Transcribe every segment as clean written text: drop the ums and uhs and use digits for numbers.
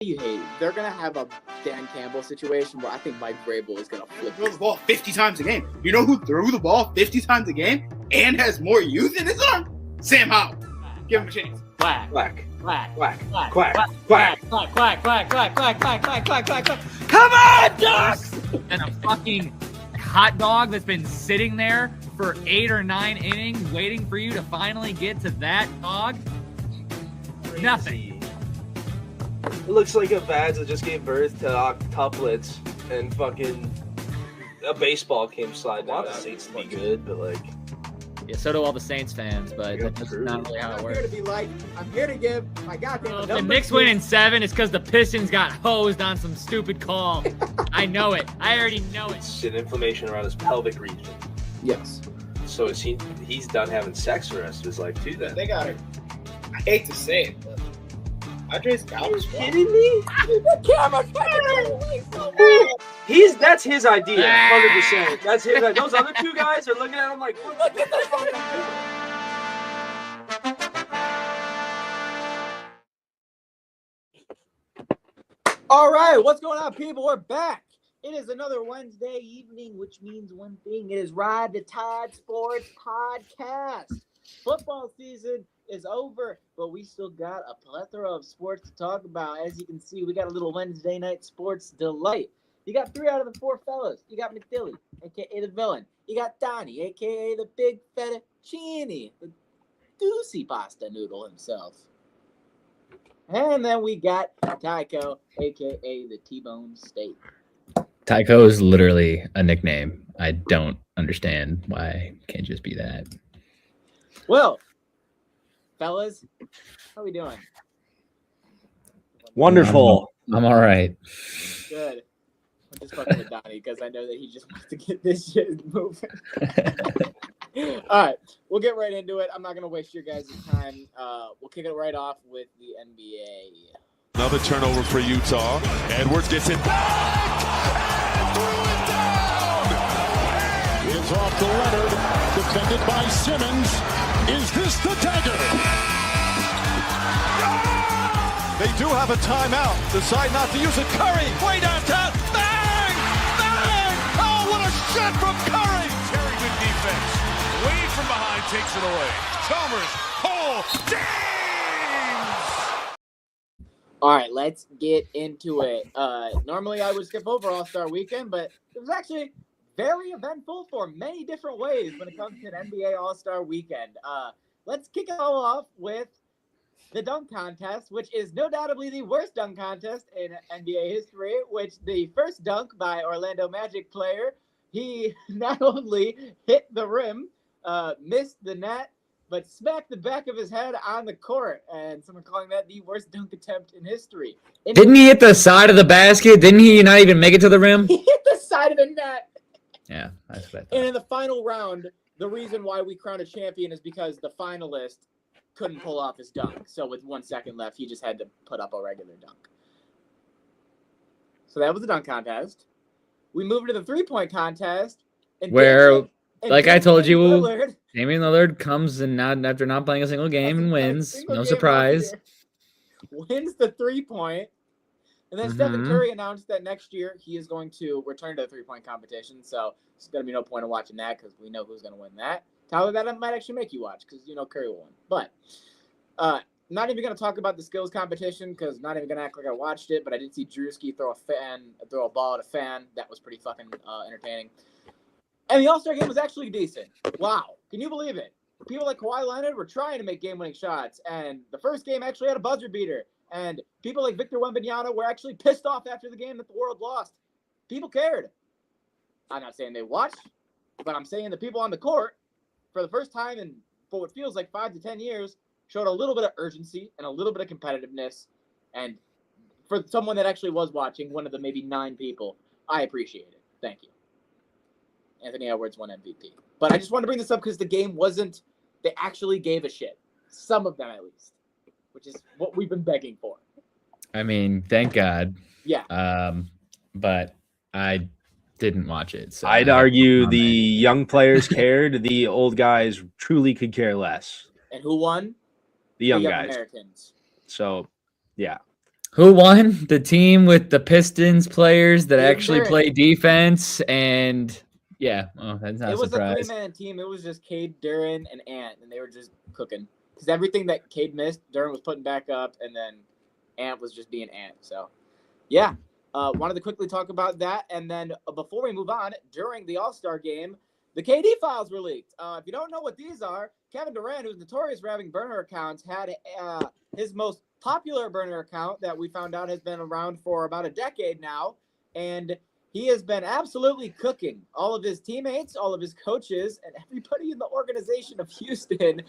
you hate. They're gonna have a Dan Campbell situation where I think Mike Vrabel is gonna flip. Throws the ball 50 times a game. You know who threw the ball 50 times a game and has more youth in his arm? Sam Howell. Give him a chance. Quack. Quack. Quack. Quack. Quack. Quack. Quack. Quack. Quack. Quack. Quack. Quack. Quack. Quack. Quack. Quack. Quack. Quack. Come on, Ducks! And a fucking hot dog that's been sitting there for 8 or 9 innings waiting for you to finally get to that dog. Nothing. It looks like a vag that just gave birth to octuplets and fucking a baseball came sliding out. The Saints to be good, but like. Yeah, so do all the Saints fans, but that's not really how it I'm works. here to be like, I'm here to give my goddamn Well, if number the Knicks win in 7, it's because the Pistons got hosed on some stupid call. I know it. I already know it. Shit, inflammation around his pelvic region. Yes. So is he's done having sex for the rest of his life too then. They got it. I hate to say it, but Andre's got Are you kidding me? The camera That's his idea, 100%. That's his idea. Those other two guys are looking at him like, what the fuck are All right, what's going on, people? We're back. It is another Wednesday evening, which means one thing. It is Ride the Tide Sports Podcast. Football season is over, but we still got a plethora of sports to talk about. As you can see, we got a little Wednesday night sports delight. You got 3 out of the 4 fellas. You got McDilly, a.k.a. the villain. You got Donnie, a.k.a. the big fettuccine, the juicy pasta noodle himself. And then we got Tycho, a.k.a. the T-Bone Steak. Tycho is literally a nickname. I don't understand why it can't just be that. Well, fellas, how we doing? Wonderful. I'm all right. Good. I'm just fucking with Donnie because I know that he just wants to get this shit moving. All right, we'll get right into it. I'm not going to waste your guys' time. We'll kick it right off with the NBA. Another turnover for Utah. Edwards gets it back and threw it down. It's off to Leonard, defended by Simmons. Is this the dagger? They do have a timeout. Decide not to use it. Curry, way downtown. Bang! Bang! Oh, what a shot from Curry! Very good defense. Wade from behind takes it away. Chalmers, pull, James! All right, let's get into it. Normally I would skip over All-Star Weekend, but it was actually very eventful for many different ways when it comes to an NBA All-Star Weekend. Let's kick it all off with the dunk contest, which is no doubtably the worst dunk contest in NBA history, which the first dunk by Orlando Magic player, he not only hit the rim, missed the net, but smacked the back of his head on the court, and someone calling that the worst dunk attempt in history. Didn't he hit the side of the basket? Didn't he not even make it to the rim? He hit the side of the net. Yeah, that's what I And thought. in the final round, the reason why we crowned a champion is because the finalist couldn't pull off his dunk. So with 1 second left, he just had to put up a regular dunk. So that was the dunk contest. We moved to the three-point contest. And Where, like I told you, Lillard, Damian Lillard comes and after not playing a single game and wins. No surprise. wins the three-point. And then Stephen Curry announced that next year he is going to return to the three-point competition. So there's going to be no point in watching that because we know who's going to win that. Tyler, that might actually make you watch because you know Curry will win. But not even going to talk about the skills competition because not even going to act like I watched it. But I did see Drewski throw a ball at a fan. That was pretty fucking entertaining. And the All-Star game was actually decent. Wow. Can you believe it? People like Kawhi Leonard were trying to make game-winning shots. And the first game actually had a buzzer beater. And people like Victor Wembanyama were actually pissed off after the game that the world lost. People cared. I'm not saying they watched, but I'm saying the people on the court, for the first time in for what feels like 5 to 10 years, showed a little bit of urgency and a little bit of competitiveness. And for someone that actually was watching, one of the maybe 9 people, I appreciate it. Thank you. Anthony Edwards won MVP. But I just wanted to bring this up because the game wasn't, they actually gave a shit. Some of them at least, which is what we've been begging for. I mean, thank God. Yeah. But I didn't watch it. So I'd argue the young players cared. The old guys truly could care less. And who won? The young the guys. Americans. So, yeah. Who won? The team with the Pistons players that Cade actually Durant. play defense and yeah, oh, that's not It a was a surprise. 3-man team. It was just Cade, Duran, and Ant, and they were just cooking. Because everything that Cade missed, Duran was putting back up, and then Ant was just being Ant. So, yeah. Wanted to quickly talk about that. And then before we move on, during the All-Star game, the KD files were leaked. If you don't know what these are, Kevin Durant, who's notorious for having burner accounts, had his most popular burner account that we found out has been around for about a decade now. And he has been absolutely cooking all of his teammates, all of his coaches, and everybody in the organization of Houston,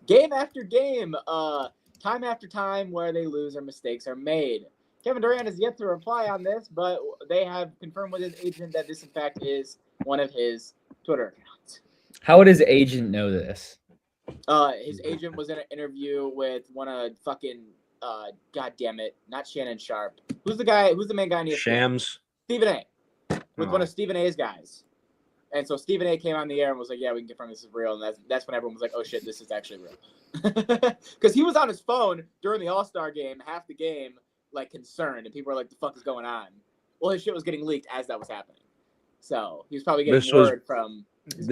game after game, time after time, where they lose or mistakes are made. Kevin Durant has yet to reply on this, but they have confirmed with his agent that this, in fact, is one of his Twitter accounts. How would his agent know this? His agent was in an interview with one of fucking, God damn it, not Shannon Sharp. Who's the main guy in ESPN? Shams. Stephen A. With one of Stephen A's guys. And so Stephen A came on the air and was like, yeah, we can confirm this is real. And that's when everyone was like, oh shit, this is actually real. Because he was on his phone during the All-Star game, half the game, like concerned. And people were like, the fuck is going on? Well, his shit was getting leaked as that was happening. So he was probably getting word from his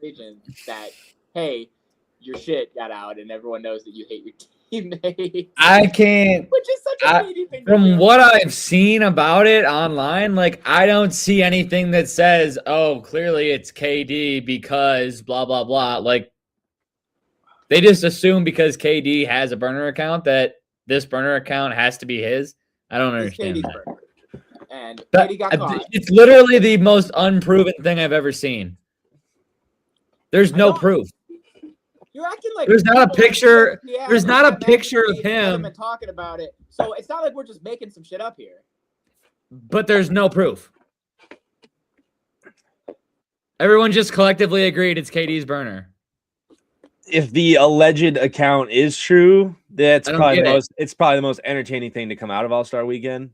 agent that, hey, your shit got out and everyone knows that you hate your teammates. I can't. Which is such a shady thing to From do. what I've seen about it online, like I don't see anything that says, "Oh, clearly it's KD because blah blah blah." Like they just assume because KD has a burner account that this burner account has to be his. I don't It's understand KD's that. burner. And That- KD got caught. It's literally the most unproven thing I've ever seen. There's no proof. You're acting like There's not a people on picture- ESPN there's or not a Matt picture of Magazine, him. Letterman talking about it. So it's not like we're just making some shit up here. But there's no proof. Everyone just collectively agreed it's KD's burner. If the alleged account is true, that's I don't probably get the it. most. It's probably the most entertaining thing to come out of All-Star Weekend.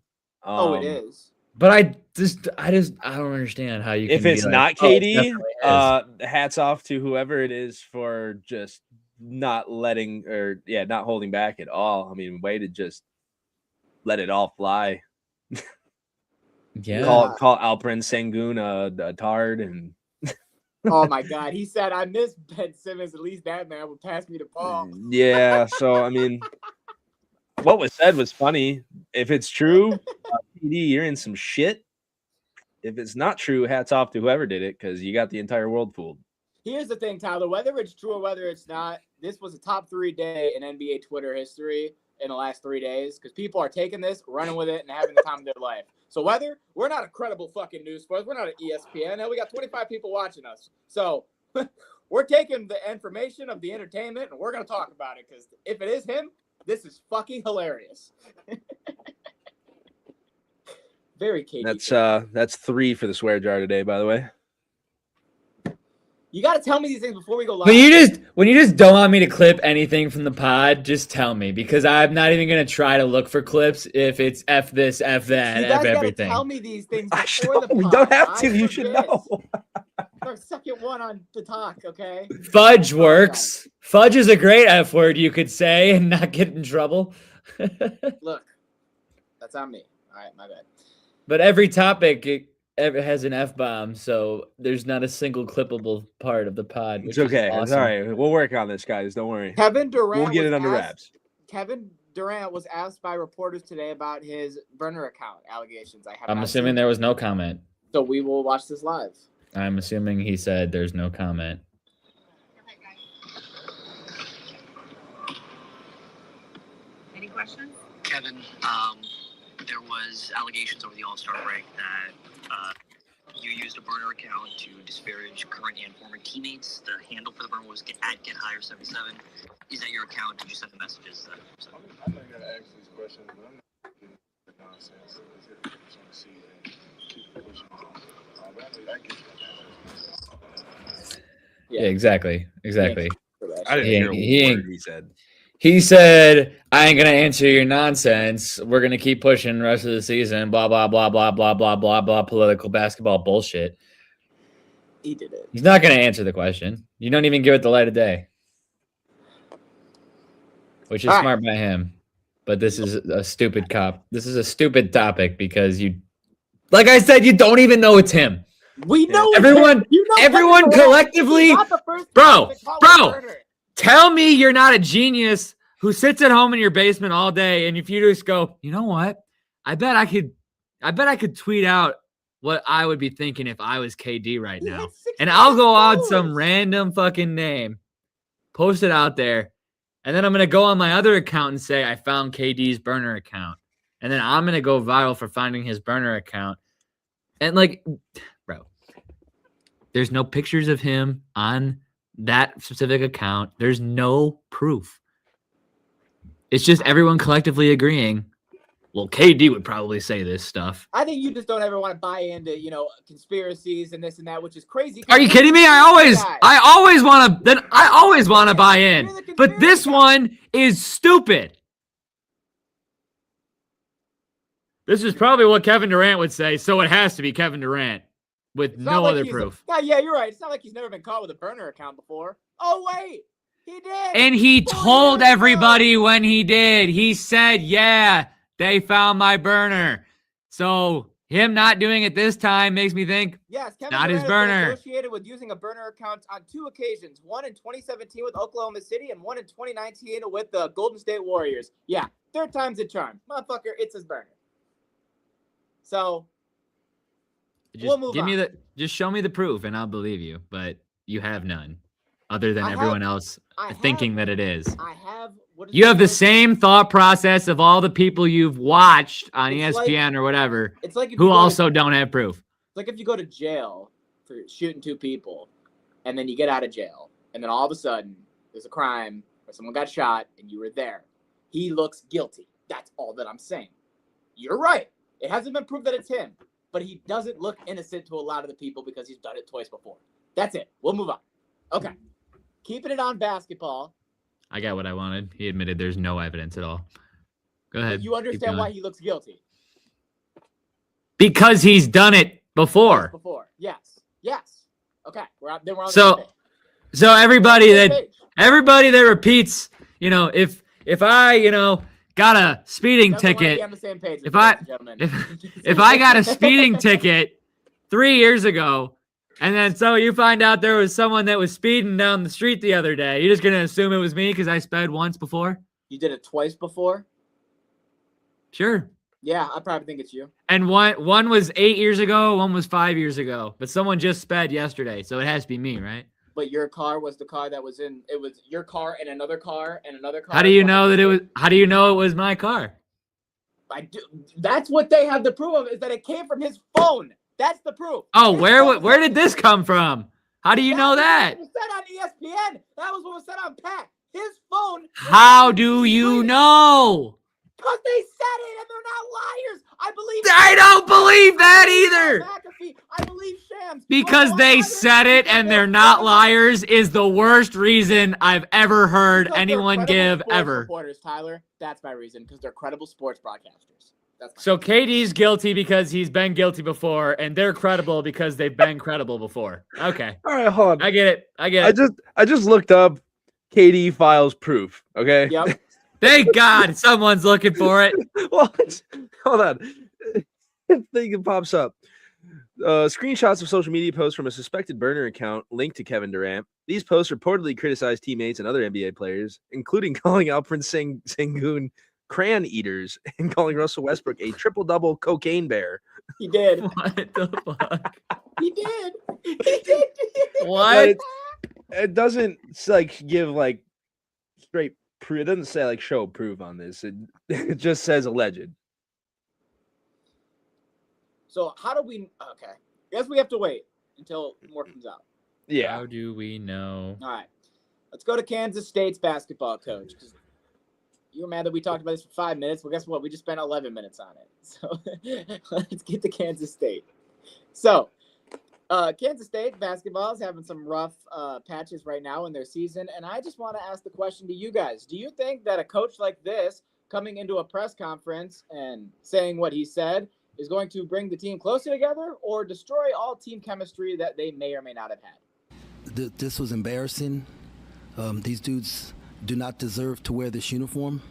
It is. But I don't understand how you. If can it's be like, not "Oh, it KD, definitely is." hats off to whoever it is for just not letting not holding back at all. I mean, way to just let it all fly. Yeah. Call Alperen Sengun a tard and Oh my God. He said, I miss Ben Simmons. At least that man would pass me the ball. yeah. So I mean, what was said was funny. If it's true, PD, you're in some shit. If it's not true, hats off to whoever did it because you got the entire world fooled. Here's the thing, Tyler. Whether it's true or whether it's not, this was a top 3 day in NBA Twitter history in the last 3 days because people are taking this, running with it, and having the time of their life. So whether we're not a credible fucking news source, we're not an ESPN, and we got 25 people watching us. So we're taking the information of the entertainment, and we're going to talk about it because if it is him, this is fucking hilarious. Very KD. That's 3 for the swear jar today, by the way. You got to tell me these things before we go live. When you just don't want me to clip anything from the pod, just tell me because I'm not even gonna try to look for clips if it's F this, F that, You F guys gotta everything. tell me these things before the pod. We don't have to. I You should forget. know. Our second one on to talk, okay? Fudge works. Fudge is a great F word you could say and not get in trouble. Look, that's on me. All right, my bad. But every topic it has an F bomb, so there's not a single clippable part of the pod. It's which is okay. It's awesome. all right. We'll work on this, guys. Don't worry. Kevin Durant. We'll get it was under asked- wraps. Kevin Durant was asked by reporters today about his burner account allegations. I'm assuming there was no comment. So we will watch this live. I'm assuming he said there's no comment. Any questions? Kevin, there was allegations over the All-Star break that you used a burner account to disparage current and former teammates. The handle for the burner was @GetHigher77. Is that your account? Did you send the messages? I know you gotta ask these questions, but I'm not getting the nonsense. It's on the season. Keep pushing. I get that. Yeah, exactly. I didn't He- hear he a ain't- word he said. He said, I ain't going to answer your nonsense. We're going to keep pushing the rest of the season. Blah, blah, blah, blah, blah, blah, blah, blah, political basketball bullshit. He did it. He's not going to answer the question. You don't even give it the light of day. Which is All right. smart by him. but this is a stupid cop. This is a stupid topic because like I said, you don't even know it's him. We know everyone. You know everyone collectively, bro. Tell me you're not a genius who sits at home in your basement all day, and if you just go, you know what? I bet I could tweet out what I would be thinking if I was KD right now, and I'll go out some random fucking name, post it out there, and then I'm gonna go on my other account and say I found KD's burner account, and then I'm gonna go viral for finding his burner account, and like, bro, there's no pictures of him on that specific account. There's no proof. It's just everyone collectively agreeing. Well, KD would probably say this stuff. I think you just don't ever want to buy into, conspiracies and this and that, which is crazy. Are you kidding me? I always want to buy in. But this one is stupid. This is probably what Kevin Durant would say, so it has to be Kevin Durant with no other proof. Yeah, you're right. It's not like he's never been caught with a burner account before. Oh, wait. He did. And he told everybody when he did. He said, yeah, they found my burner. So him not doing it this time makes me think, yes, Kevin not Durant his burner. Is associated with using a burner account on 2 occasions. One in 2017 with Oklahoma City and one in 2019 with the Golden State Warriors. Yeah, 3rd time's a charm. Motherfucker, it's his burner. So we'll move on. Just show me the proof and I'll believe you. But you have none other than everyone else thinking that it is. You have the same thought process of all the people you've watched on ESPN or whatever, it's like who also don't have proof. It's like if you go to jail for shooting 2 people and then you get out of jail and then all of a sudden there's a crime or someone got shot and you were there. He looks guilty. That's all that I'm saying. You're right. It hasn't been proved that it's him, but he doesn't look innocent to a lot of the people because he's done it twice before. That's it. We'll move on. Okay. Keeping it on basketball. I got what I wanted. He admitted there's no evidence at all. Go ahead. You understand why he looks guilty? Because he's done it before. Yes. Okay. We're on the same page. So everybody that repeats, if I, got a speeding ticket. If I got a speeding ticket 3 years ago, and then so you find out there was someone that was speeding down the street the other day, you're just gonna assume it was me because I sped once before? You did it twice before? Sure. Yeah, I probably think it's you. And one was 8 years ago, one was 5 years ago, but someone just sped yesterday, so it has to be me, right? But your car was the car that was in. It was your car and another car and another car. How do you know that it was? How do you know it was my car? I do. That's what they have the proof of, is that it came from his phone. That's the proof. Oh, where did this come from? How do you know that? It was said on ESPN. That was what was said on Pat. His phone. How do you know? Because they said it and they're not liars. I don't believe that either. I believe Shams. Because they said it and they're not liars is the worst reason I've ever heard anyone give ever. Reporters, Tyler. That's my reason, because they're credible sports broadcasters. So KD's guilty because he's been guilty before, and they're credible because they've been credible before. Okay. All right, hold on. I get it. I just looked up KD files proof. Okay. Yep. Thank God someone's looking for it. What? Hold on. Thing pops up. Screenshots of social media posts from a suspected burner account linked to Kevin Durant. These posts reportedly criticize teammates and other NBA players, including calling out Prince Sengun crayon eaters and calling Russell Westbrook a triple-double cocaine bear. He did. What the fuck? He did. What? It doesn't give straight proof. It doesn't say show proof on this. It just says alleged. So how do we? Okay, I guess we have to wait until more comes out. Yeah. How do we know? All right, let's go to Kansas State's basketball coach. You were mad that we talked about this for 5 minutes. Well, guess what? We just spent 11 minutes on it. So let's get to Kansas State. So Kansas State basketball is having some rough patches right now in their season, and I just want to ask the question to you guys: do you think that a coach like this coming into a press conference and saying what he said is going to bring the team closer together or destroy all team chemistry that they may or may not have had? This was embarrassing. These dudes do not deserve to wear this uniform.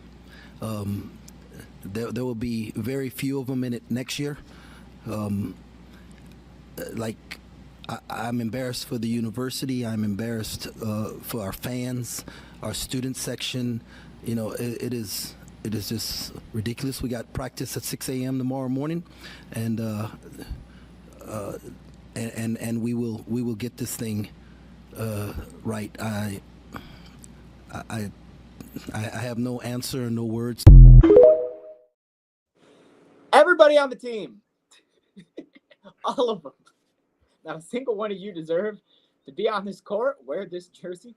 there will be very few of them in it next year. I'm embarrassed for the university. I'm embarrassed for our fans, our student section. You know, it is just ridiculous. We got practice at 6 a.m. tomorrow morning, and we will get this thing right. I have no answer, no words. Everybody on the team, all of them. Not a single one of you deserve to be on this court, wear this jersey.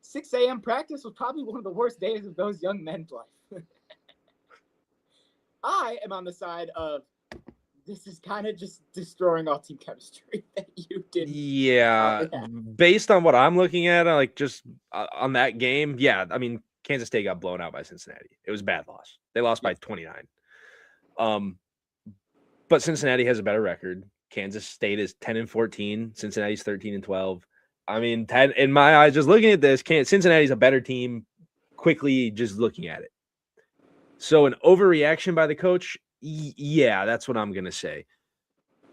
6 a.m. practice was probably one of the worst days of those young men's life. I am on the side of this is kind of just destroying all team chemistry that you did. Yeah, based on what I'm looking at, like just on that game, yeah, I mean, Kansas State got blown out by Cincinnati. It was a bad loss. They lost by 29. But Cincinnati has a better record. Kansas State is 10-14. Cincinnati's 13-12. I mean, in my eyes, just looking at this, Cincinnati's a better team. Quickly, just looking at it. So an overreaction by the coach, yeah, that's what I'm gonna say.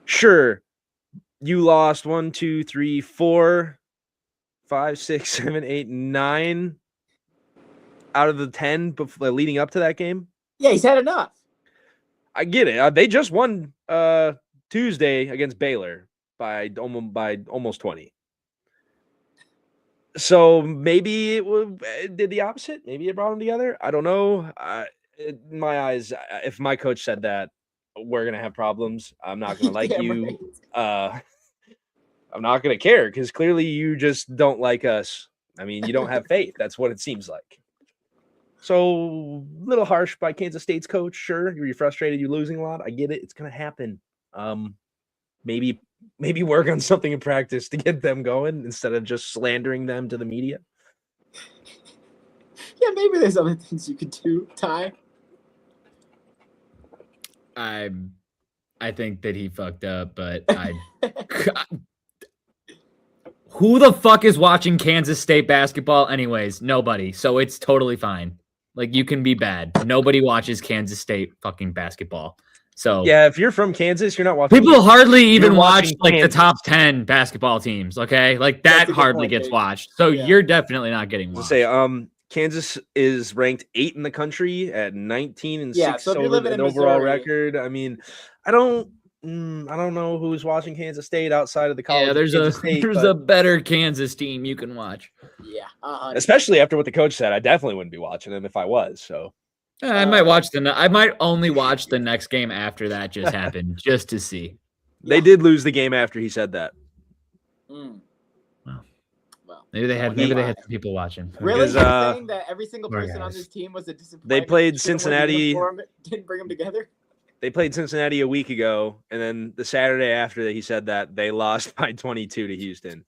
Sure, you lost 1, 2, 3, 4, 5, 6, 7, 8, 9 out of the 10 leading up to that game. Yeah, he's had enough. I get it. They just won Tuesday against Baylor by almost 20. So maybe it did the opposite. Maybe it brought them together. I don't know. In my eyes, if my coach said that, we're gonna have problems. I'm not gonna like you. Right. I'm not gonna care because clearly you just don't like us. I mean, you don't have faith. That's what it seems like. So a little harsh by Kansas State's coach. Sure, you're frustrated. You're losing a lot. I get it. It's gonna happen. Maybe work on something in practice to get them going instead of just slandering them to the media. Yeah, maybe there's other things you could do, Ty. I think that he fucked up, but who the fuck is watching Kansas State basketball anyways? Nobody. So it's totally fine. Like, you can be bad. Nobody watches Kansas State fucking basketball. So yeah, if you're from Kansas, you're not watching. People hardly even watch like the top 10 basketball teams. Okay, like that hardly gets watched. So you're definitely not getting watched. Kansas is ranked 8 in the country at 19-6 so over an overall record. I mean, I don't know who's watching Kansas State outside of the college. Yeah, there's a better Kansas team you can watch. Yeah, especially after what the coach said, I definitely wouldn't be watching them if I was. So I might only watch the next game after that just happened, just to see. They did lose the game after he said that. Well, maybe they had some people watching. Really, saying that every single person on this team was a disappointment. They played Cincinnati. Didn't bring them together. They played Cincinnati a week ago, and then the Saturday after that, he said that they lost by 22 to Houston.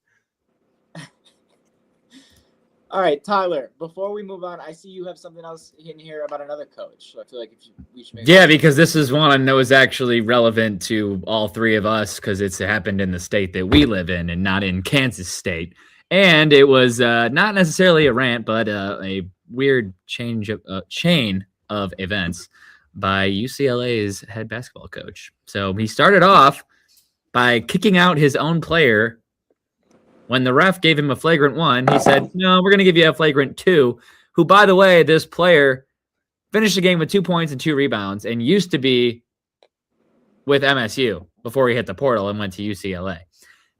All right, Tyler, before we move on, I see you have something else in here about another coach. So I feel like we should make because this is one I know is actually relevant to all three of us because it's happened in the state that we live in and not in Kansas State. And it was not necessarily a rant, but a weird chain of events by UCLA's head basketball coach. So he started off by kicking out his own player. When the ref gave him a flagrant 1, he said, no, we're going to give you a flagrant 2, who, by the way, this player finished the game with 2 points and 2 rebounds and used to be with MSU before he hit the portal and went to UCLA.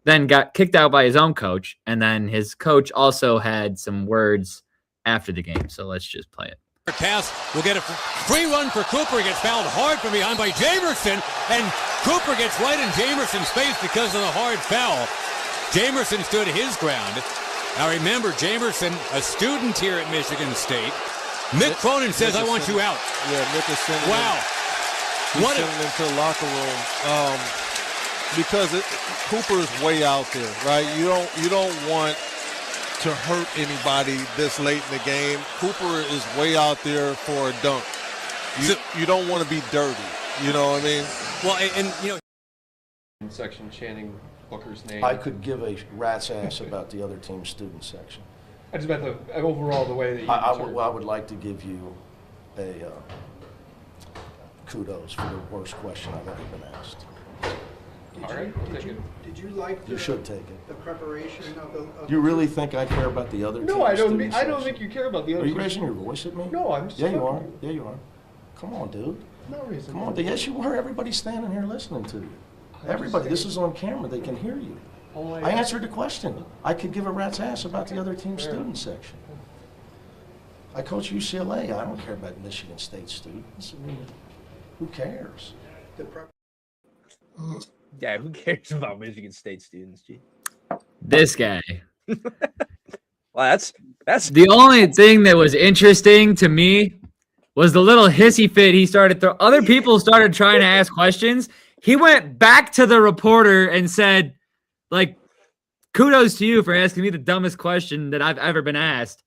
Then got kicked out by his own coach, and then his coach also had some words after the game. So let's just play it. Pass will get a free run for Cooper. He gets fouled hard from behind by Jamerson, and Cooper gets right in Jamerson's face because of the hard foul. Jamerson stood his ground. Now remember, Jamerson, a student here at Michigan State. Mick Cronin says, I want you out. Yeah, Mick is sending him into the locker room. Because Cooper is way out there, right? You don't want to hurt anybody this late in the game. Cooper is way out there for a dunk. You don't want to be dirty. You know what I mean? Well, and you know, section chanting Booker's name. I could give a rat's ass about the other team's student section. I just meant overall the way that you. I would like to give you kudos for the worst question I've ever been asked. All right, take it. Did you like You should take it. the preparation of the? Do you really think I care about the other No, team I don't. student I don't section? think you care about the other. Are you team. raising your voice at me? No, I'm just. Yeah, you talking are. to you. Yeah, you are. Come on, dude. I'm not raising. Come on. Yes, you are. Everybody's standing here listening to you. Everybody. This is on camera. They can hear you. Oh, I answered the question. I could give a rat's ass about the other team student section. I coach UCLA. I don't care about Michigan State students. I mean, who cares? Yeah, who cares about Michigan State students? Gee. This guy. Well, that's The only thing that was interesting to me was the little hissy fit he started throwing. Other people started trying to ask questions. He went back to the reporter and said, like, kudos to you for asking me the dumbest question that I've ever been asked.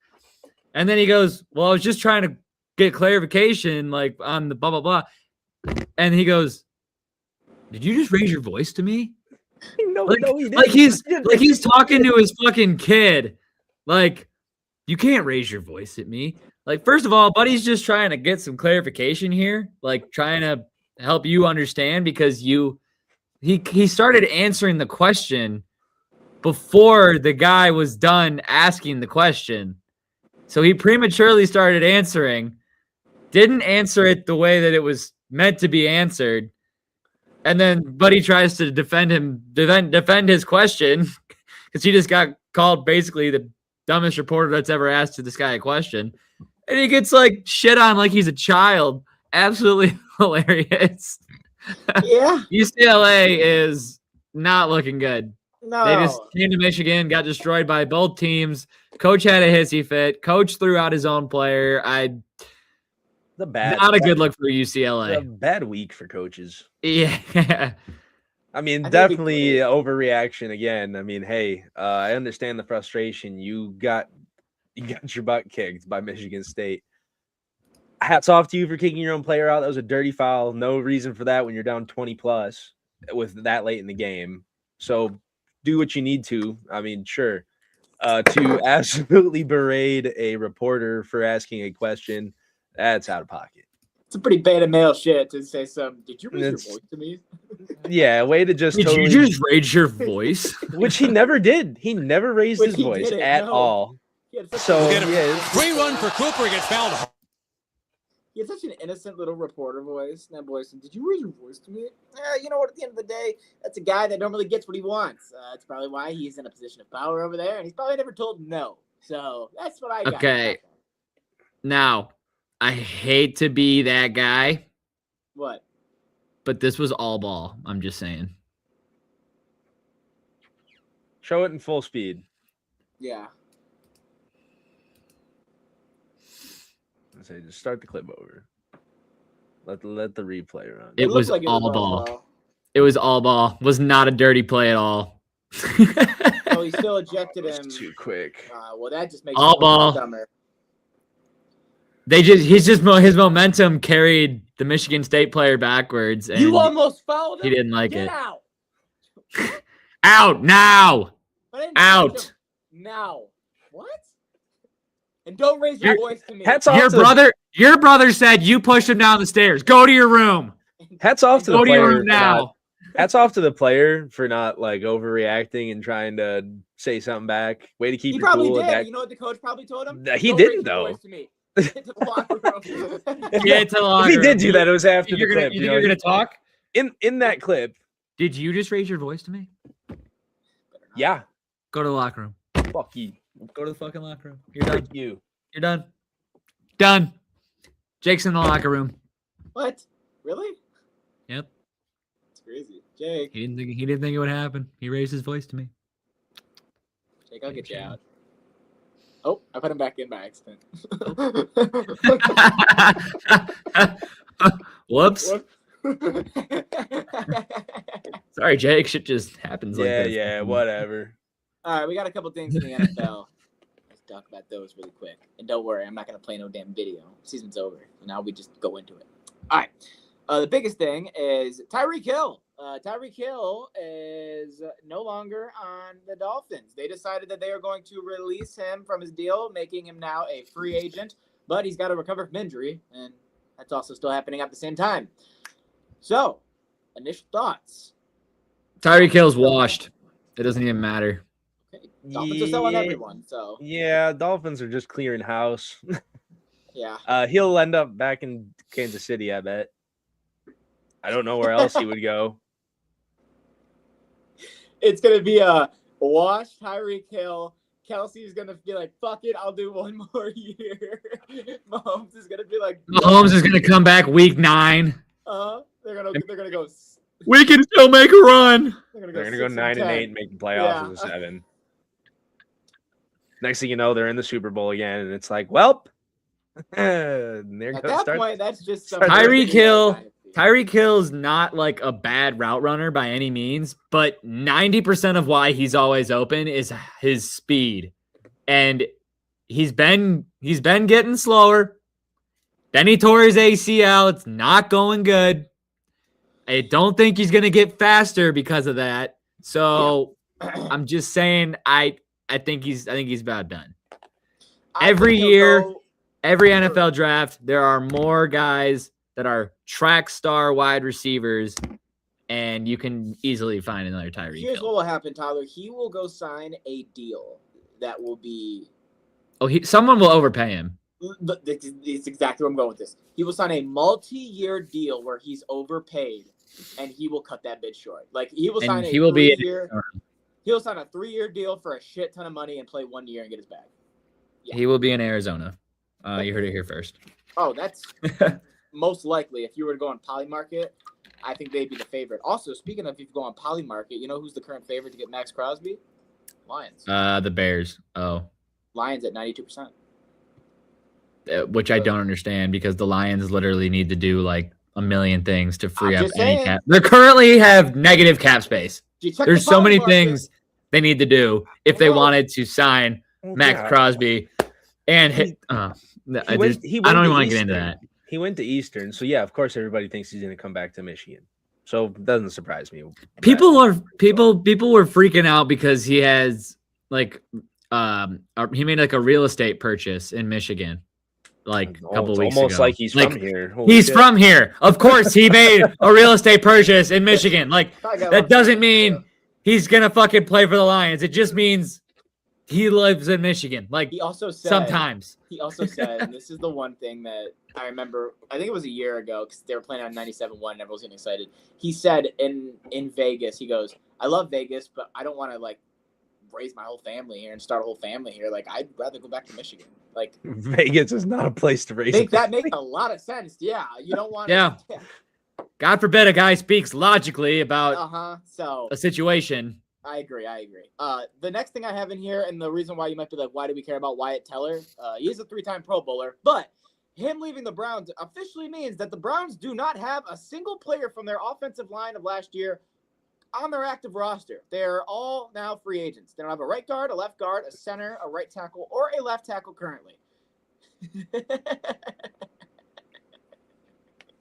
And then he goes, well, I was just trying to get clarification, like, on the blah, blah, blah. And he goes, did you just raise your voice to me? No, Like, no, he didn't. like he's talking to his fucking kid. Like, you can't raise your voice at me. Like, first of all, buddy's just trying to get some clarification here, like trying to help you understand because he started answering the question before the guy was done asking the question. So he prematurely started answering, didn't answer it the way that it was meant to be answered. And then Buddy tries to defend his question because he just got called basically the dumbest reporter that's ever asked this guy a question. And he gets like shit on like he's a child. Absolutely hilarious. Yeah. UCLA is not looking good. No. They just came to Michigan, got destroyed by both teams. Coach had a hissy fit. Coach threw out his own player. Not a good look for UCLA. A bad week for coaches. Yeah. I mean, definitely overreaction again. I mean, hey, I understand the frustration. You got your butt kicked by Michigan State. Hats off to you for kicking your own player out. That was a dirty foul. No reason for that when you're down 20 plus with that late in the game. So do what you need to. I mean, sure. To absolutely berate a reporter for asking a question, that's out of pocket. It's a pretty beta male shit to say some. Did you raise your voice to me? Yeah, way to just Did totally... you just raise your voice? Which he never did. He never raised his voice at all. So we'll get a free run for Cooper. He gets fouled. He had such an innocent little reporter voice. That voice, did you raise your voice to me? You know what? At the end of the day, that's a guy that normally gets what he wants. That's probably why he's in a position of power over there, and he's probably never told no. So that's what I got. Okay. Now, I hate to be that guy. What? But this was all ball. I'm just saying. Show it in full speed. Yeah. I say just start the clip over. Let the replay run. It was all ball. It was all ball. Was not a dirty play at all. Oh, he still ejected him. Too quick. Well, that just makes all it ball. dumber. His momentum carried the Michigan State player backwards. And you almost fouled him. He didn't like Get it. Out. Out now. Out. Now. What? And don't raise your voice to me. Hats off Your brother said you pushed him down the stairs. Go to your room. Hats off to the Go to your player room now. Hats off to the player for not like overreacting and trying to say something back. Way to keep He your probably cool. did. You know what the coach probably told him? He Don't didn't raise your though. voice to me. Get to the locker room. Get to the locker If he did room. do that, it was after You're the gonna, clip. you You think know, you're gonna talk? in that clip. Did you just raise your voice to me? Yeah. Go to the locker room. Fuck you. Go to the fucking locker room. You're done. You. You're done. Done. Jake's in the locker room. What? Really? Yep. It's crazy. Jake. He didn't think it would happen. He raised his voice to me. Jake, I'll get you out. Oh, I put him back in by accident. Whoops. Sorry, Jake. Shit just happens like this. Yeah, whatever. All right, we got a couple things in the NFL. Let's talk about those really quick. And don't worry, I'm not going to play no damn video. Season's over. So now we just go into it. All right. The biggest thing is Tyreek Hill. Tyreek Hill is no longer on the Dolphins. They decided that they are going to release him from his deal, making him now a free agent. But he's got to recover from injury, and that's also still happening at the same time. So, initial thoughts. Tyreek Hill's washed. It doesn't even matter. Okay. Dolphins are selling everyone, so Yeah, Dolphins are just clearing house. yeah. He'll end up back in Kansas City, I bet. I don't know where else he would go. It's gonna be a wash. Tyreek Hill. Kelsey's gonna be like, "Fuck it, I'll do one more year." Mahomes is gonna be like, Mahomes is gonna come back week 9. They're gonna go. We can still make a run. They're gonna go 9-8 and make the playoffs Yeah. as a 7. Next thing you know, they're in the Super Bowl again, and it's like, well, At that point, that's just some Tyreek Hill. Tyreek Hill's not like a bad route runner by any means, but 90% of why he's always open is his speed. And he's been getting slower. Then he tore his ACL. It's not going good. I don't think he's going to get faster because of that. So I'm just saying I think he's about done. Every year, every NFL draft, there are more guys that are track star wide receivers, and you can easily find another Tyreek Here's Hill. what will happen, Tyler. He will go sign a deal that will be. Someone will overpay him. It's exactly where I'm going with this. He will sign a multi-year deal where he's overpaid, and he will cut that bid short. Like he will sign He will be He'll sign a 3-year deal for a shit ton of money and play 1 year and get his bag. Yeah. He will be in Arizona. You heard it here first. Oh, that's most likely. If you were to go on Polymarket, I think they'd be the favorite. Also, speaking of if you go on Polymarket, you know who's the current favorite to get Max Crosby? Lions. The Bears. Oh. Lions at 92%. Which I don't understand because the Lions literally need to do like a million things to free up any cap. They currently have negative cap space. There's so many things they need to do if they wanted to sign Max Crosby and hit. I don't even want to get into that. He went to Eastern, so yeah, of course everybody thinks he's going to come back to Michigan. So it doesn't surprise me. People were freaking out because he has like he made like a real estate purchase in Michigan like a couple weeks ago. Almost like he's from here. He's from here. Of course, he made a real estate purchase in Michigan. Like that doesn't mean he's gonna fucking play for the Lions. It just means he lives in Michigan. Like he also said, sometimes. He also said, and this is the one thing that I remember, I think it was a year ago because they were playing on 97.1 and everyone was getting excited. He said in Vegas, he goes, "I love Vegas, but I don't want to like raise my whole family here and start a whole family here. Like I'd rather go back to Michigan." Like Vegas is not a place to raise. I think that makes a lot of sense. Yeah, you don't want. Yeah. God forbid a guy speaks logically about so a situation. I agree. The next thing I have in here, and the reason why you might be like, why do we care about Wyatt Teller? He is a 3-time Pro Bowler, but him leaving the Browns officially means that the Browns do not have a single player from their offensive line of last year on their active roster. They're all now free agents. They don't have a right guard, a left guard, a center, a right tackle, or a left tackle currently.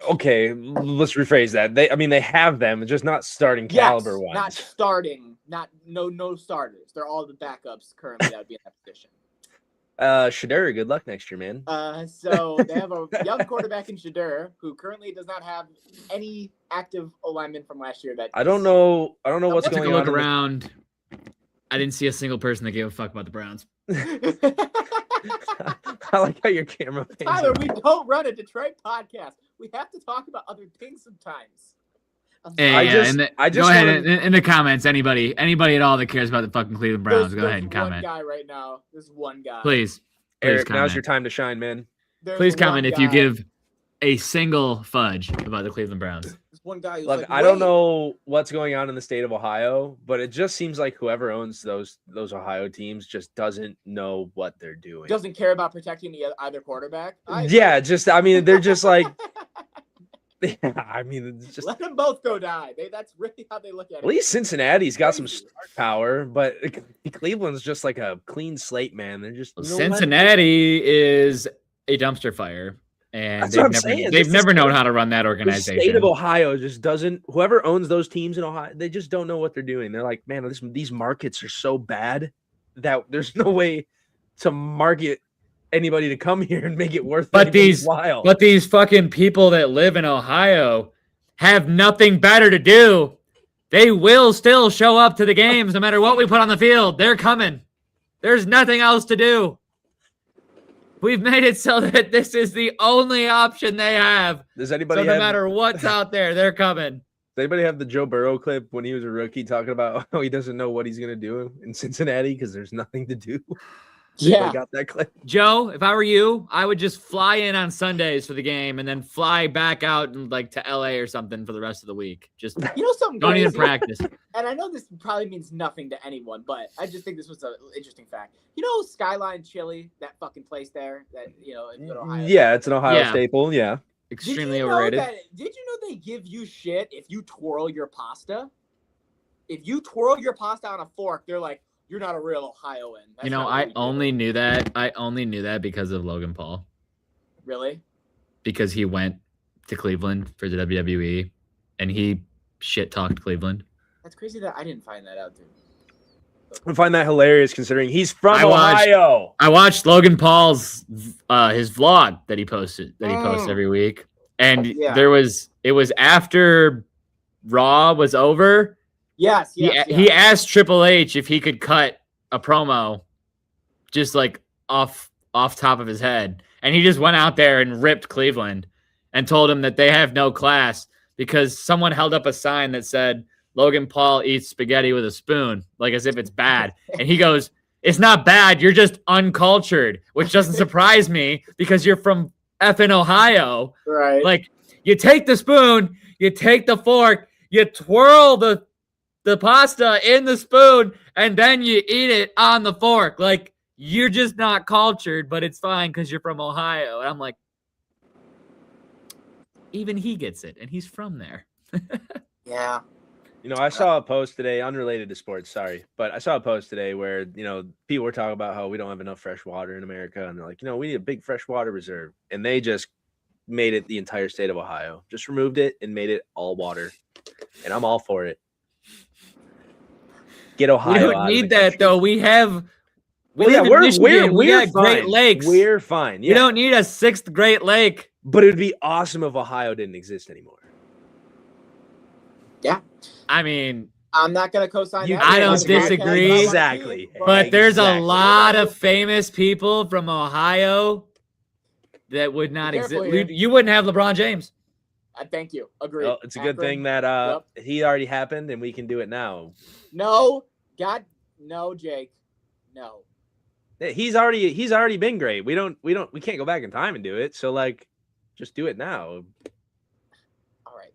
Okay, let's rephrase that. They have them, just not starting caliber ones. Not starting, no starters. They're all the backups currently that would be in that position. Shadur, good luck next year, man. So they have a young quarterback in Shadur who currently does not have any active alignment from last year. I don't know what's going on. Look around. I didn't see a single person that gave a fuck about the Browns. I like how your camera. Tyler, we don't run a Detroit podcast. We have to talk about other things sometimes. Go ahead in the comments. Anybody at all that cares about the fucking Cleveland Browns, go ahead and comment. One guy right now. There's one guy. Please Eric, comment. now's your time to shine, man. Please comment if you give a single fudge about the Cleveland Browns. There's one guy who's Look, I don't know what's going on in the state of Ohio, but it just seems like whoever owns those Ohio teams just doesn't know what they're doing. Doesn't care about protecting either quarterback. They're just like. It's just let them both go die. That's really how they look at it. At least Cincinnati's got some star power, but Cleveland's just like a clean slate, man. They're just Cincinnati is a dumpster fire, and they've never known how to run that organization. The state of Ohio just doesn't. Whoever owns those teams in Ohio, they just don't know what they're doing. They're like, man, these markets are so bad that there's no way to market anybody to come here and make it worth but these while. But these fucking people that live in Ohio, have nothing better to do, they will still show up to the games no matter what we put on the field. They're coming. There's nothing else to do. We've made it so that this is the only option they have. Does anybody So no have, matter what's out there, they're coming. Does anybody have the Joe Burrow clip when he was a rookie talking about how he doesn't know what he's going to do in Cincinnati because there's nothing to do? Yeah. I got that clip. Joe, if I were you, I would just fly in on Sundays for the game and then fly back out like to LA or something for the rest of the week. Just Something don't crazy? even practice. And I know this probably means nothing to anyone, but I just think this was an interesting fact. Skyline Chili, that fucking place there, that in Ohio. Yeah, it's an Ohio staple. Yeah, extremely overrated. Did you know they give you shit if you twirl your pasta? If you twirl your pasta on a fork, they're like, you're not a real Ohioan. That's I only knew that. I only knew that because of Logan Paul. Really? Because he went to Cleveland for the WWE, and he shit-talked Cleveland. That's crazy that I didn't find that out, dude. I find that hilarious considering he's from Ohio. I watched Logan Paul's his vlog that he posted every week, and it was after Raw was over. Yes. He asked Triple H if he could cut a promo, just like off top of his head, and he just went out there and ripped Cleveland, and told him that they have no class because someone held up a sign that said Logan Paul eats spaghetti with a spoon, like as if it's bad. And he goes, "It's not bad. You're just uncultured," which doesn't surprise me because you're from effing Ohio. Right. Like, you take the spoon, you take the fork, you twirl the pasta in the spoon, and then you eat it on the fork. Like, you're just not cultured, but it's fine because you're from Ohio. And I'm like, even he gets it, and he's from there. Yeah. I saw a post today, unrelated to sports, sorry, but I saw a post today where, people were talking about how we don't have enough fresh water in America. And they're like, we need a big fresh water reserve. And they just made it the entire state of Ohio, just removed it and made it all water. And I'm all for it. Get Ohio. We don't need that, though. We have. We got We're Great Lakes. We're fine. Yeah. We don't need a 6th Great Lake. But it would be awesome if Ohio didn't exist anymore. Yeah. I mean, I'm not going to co-sign that. I don't disagree. Exactly. But there's a lot of famous people from Ohio that would not exist. You wouldn't have LeBron James. Thank you. Agreed. Well, it's a good thing that he already happened and we can do it now. No. God, no, Jake. No. He's already been great. We can't go back in time and do it. So just do it now. All right.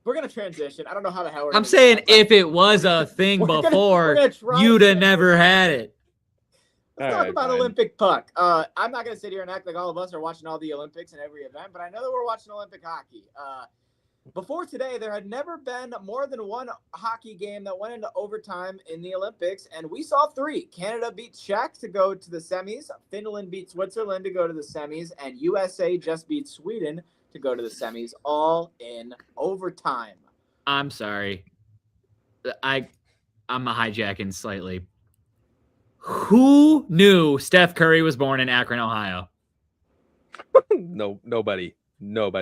We're gonna transition. I don't know how the hell I'm saying if it was a thing before, you'd have never had it. Let's talk about Olympic puck. I'm not gonna sit here and act like all of us are watching all the Olympics and every event, but I know that we're watching Olympic hockey. Before today, there had never been more than one hockey game that went into overtime in the Olympics, and we saw 3. Canada beat Czech to go to the semis, Finland beat Switzerland to go to the semis, and USA just beat Sweden to go to the semis, all in overtime. I'm sorry. I'm hijacking slightly. Who knew Steph Curry was born in Akron, Ohio? No, nobody. Not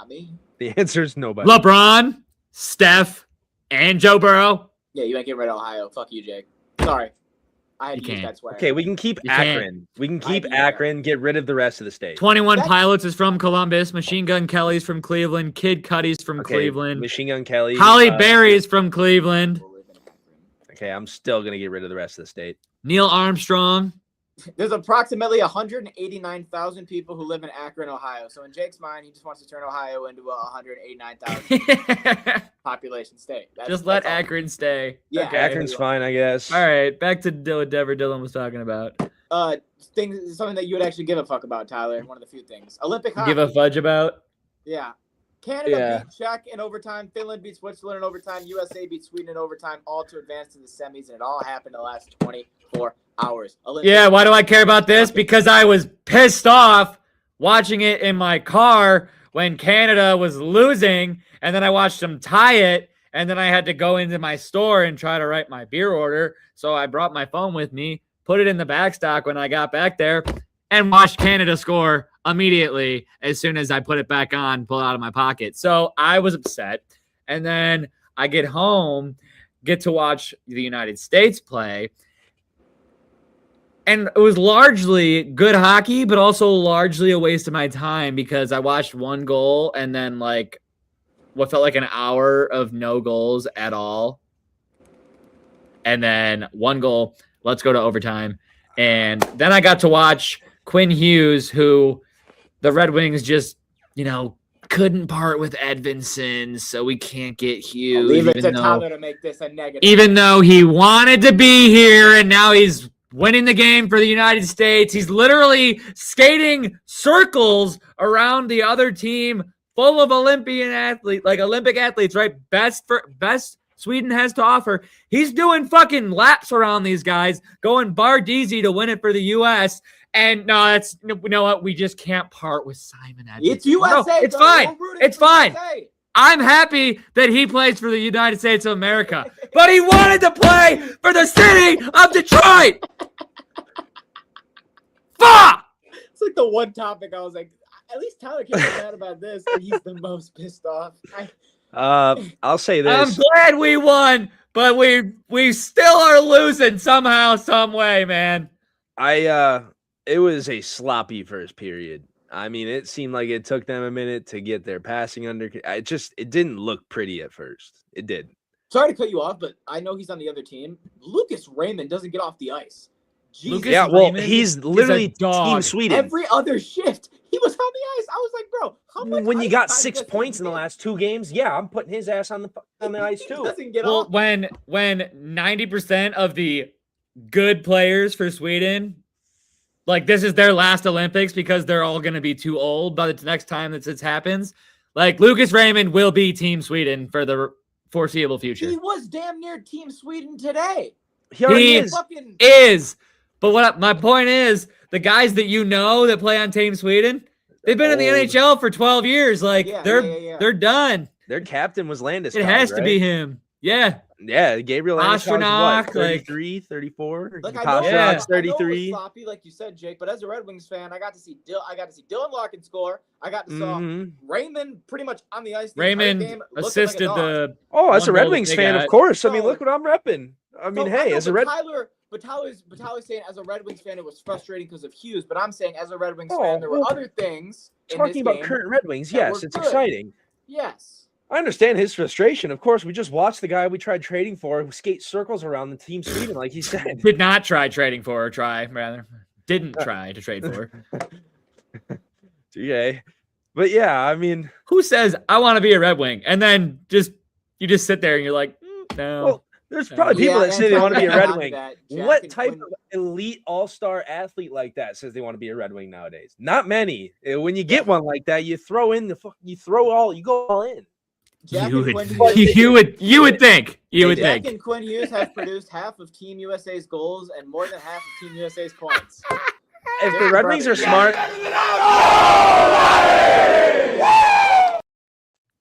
me. The answer is nobody. LeBron, Steph, and Joe Burrow. Yeah, you ain't getting rid of Ohio. Fuck you, Jake. Sorry. I had to use that swear. Okay, we can keep Akron. We can keep Akron, get rid of the rest of the state. 21 Pilots is from Columbus. Machine Gun Kelly's from Cleveland. Kid Cudi's from Cleveland. Machine Gun Kelly. Holly Berry's from Cleveland. Okay, I'm still going to get rid of the rest of the state. Neil Armstrong. There's approximately 189,000 people who live in Akron, Ohio. So in Jake's mind, he just wants to turn Ohio into a 189,000 population state. Just let Akron stay. Yeah, okay. Akron's fine, I guess. All right, back to whatever Dylan was talking about. Something that you would actually give a fuck about, Tyler. One of the few things. Olympic hockey. Give a fudge about? Yeah. Canada beat Czech in overtime. Finland beat Switzerland in overtime. USA beat Sweden in overtime, all to advance to the semis, and it all happened in the last 24 hours. Yeah, why do I care about this? Because I was pissed off watching it in my car when Canada was losing, and then I watched them tie it, and then I had to go into my store and try to write my beer order. So I brought my phone with me, put it in the backstock when I got back there, and watched Canada score immediately as soon as I put it back on, pull it out of my pocket. So I was upset. And then I get home, get to watch the United States play. And it was largely good hockey, but also largely a waste of my time because I watched one goal and then like what felt like an hour of no goals at all. And then one goal, let's go to overtime. And then I got to watch Quinn Hughes, who the Red Wings just, couldn't part with Edvinsson, so we can't get Hughes. I'll leave it to Tyler to make this a negative. Even though he wanted to be here and now he's winning the game for the United States. He's literally skating circles around the other team full of Olympic athletes, right? Best Sweden has to offer. He's doing fucking laps around these guys, going Bardisi to win it for the U.S., and you know what? We just can't part with Simon Edvinsson. It's USA. No, it's fine. It's fine. USA. I'm happy that he plays for the United States of America, but he wanted to play for the city of Detroit. Fuck! It's like the one topic I was like, at least Tyler can't be mad about this, and he's the most pissed off. I'll say this. I'm glad we won, but we still are losing somehow, some way, man. It was a sloppy first period. I mean, it seemed like it took them a minute to get their passing under. It didn't look pretty at first. It did. Sorry to cut you off, but I know he's on the other team. Lucas Raymond doesn't get off the ice. He's literally Team Sweden. Every other shift, he was on the ice. I was like, bro, how much? When you got 6 points in the last 2 games, yeah, I'm putting his ass on the ice too. Doesn't get well, off. when 90% of the good players for Sweden, like this is their last Olympics because they're all going to be too old by the next time that this happens. Like Lucas Raymond will be Team Sweden for the foreseeable future. He was damn near Team Sweden today. He is. But my point is, the guys that that play on Team Sweden, they've been in the NHL for 12 years. Like they're done. Their captain was Landeskog. It has to be him. Yeah. Yeah, Gabriel Landeskog, Pastrnak, 33, 34. Like, Pastrnak's 33. I know it was sloppy, like you said, Jake. But as a Red Wings fan, I got to see Dylan Larkin score. I got to see Raymond pretty much on the ice. Raymond assisted the. Oh, as a Red Wings fan, of course. I mean, look what I'm repping. I mean, hey, as a Red. But Tyler's saying as a Red Wings fan, it was frustrating because of Hughes. But I'm saying as a Red Wings fan, there were other things. Talking about current Red Wings, yes, it's exciting. Yes. I understand his frustration. Of course, we just watched the guy we tried trading for who skate circles around the Team Sweden, like he said. Did not try trading for, or didn't try to trade for. Okay. But yeah, I mean, who says I want to be a Red Wing? And then you just sit there and you're like, no. Well, there's probably people that say they want to be a Red Wing. What type of elite all-star athlete like that says they want to be a Red Wing nowadays? Not many. When you get one like that, you go all in. You would think. Jack and Quinn Hughes have produced half of Team USA's goals and more than half of Team USA's points. If the Red Wings are smart,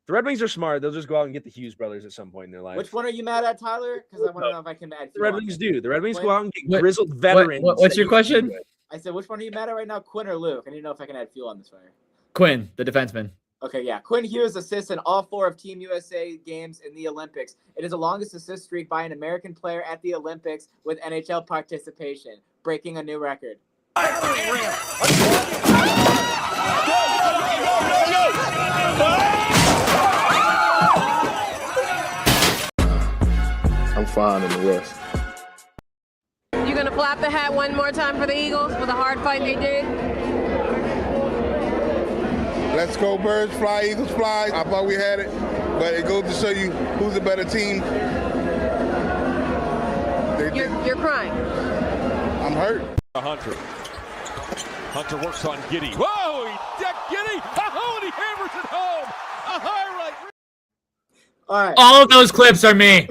the Red Wings are smart. They'll just go out and get the Hughes brothers at some point in their life. Which one are you mad at, Tyler? Because I want to know if I can add. The Red Wings do. The Red Wings go out and get grizzled veterans. What's your question? I said, which one are you mad at right now, Quinn or Luke? I need to know if I can add fuel on this fire. Quinn, the defenseman. Okay, yeah. Quinn Hughes assists in all 4 of Team USA games in the Olympics. It is the longest assist streak by an American player at the Olympics with NHL participation, breaking a new record. I'm fine in the West. You gonna flap the hat one more time for the Eagles for the hard fight they did? Let's go Birds, fly Eagles, fly. I thought we had it, but it goes to show you who's a better team. You're crying. I'm hurt. Hunter works on Giddy. Whoa, he decked Giddy. Oh, and he hammers it home. A high right. All right. All of those clips are me.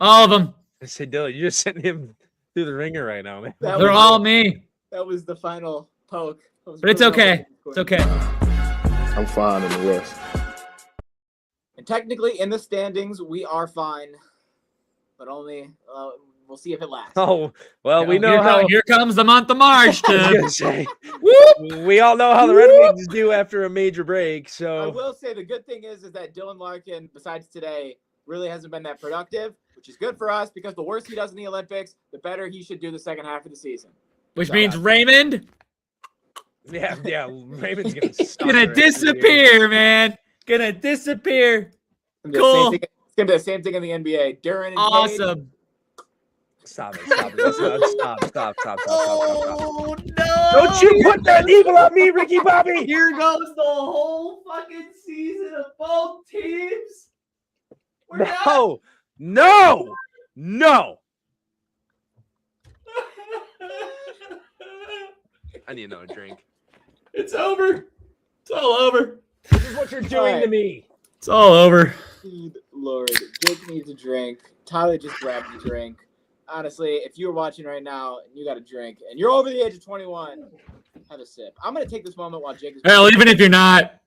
All of them. I said, Dylan, you're just sending him through the ringer right now, man. They're all me. That was the final poke. But it's okay. It's okay. I'm fine in the West. And technically, in the standings, we are fine. But only We'll see if it lasts. Oh, well, we know how. Here comes the month of March. I was To, gonna say, we all know how the Red Wings do after a major break. I So will say the good thing is that Dylan Larkin, besides today, really hasn't been that productive, which is good for us because the worse he does in the Olympics, the better he should do the second half of the season. which means Raymond yeah, Raymond's gonna suck gonna the rest of the year. disappear, man. Gonna disappear. Cool. It's gonna be the same thing in the NBA. Duran and Cade. Awesome. Stop it! Stop it! Stop! Oh no! Don't you put that evil on me, Ricky Bobby! Here goes the whole fucking season of both teams. No! I need another drink. It's over. It's all over. This is what you're doing to me. It's all over. Good Lord, Jake needs a drink. Tyler just grabbed a drink. Honestly, if you're watching right now and you got a drink and you're over the age of 21, have a sip. I'm gonna take this moment while Jake is. Hell, even if you're not,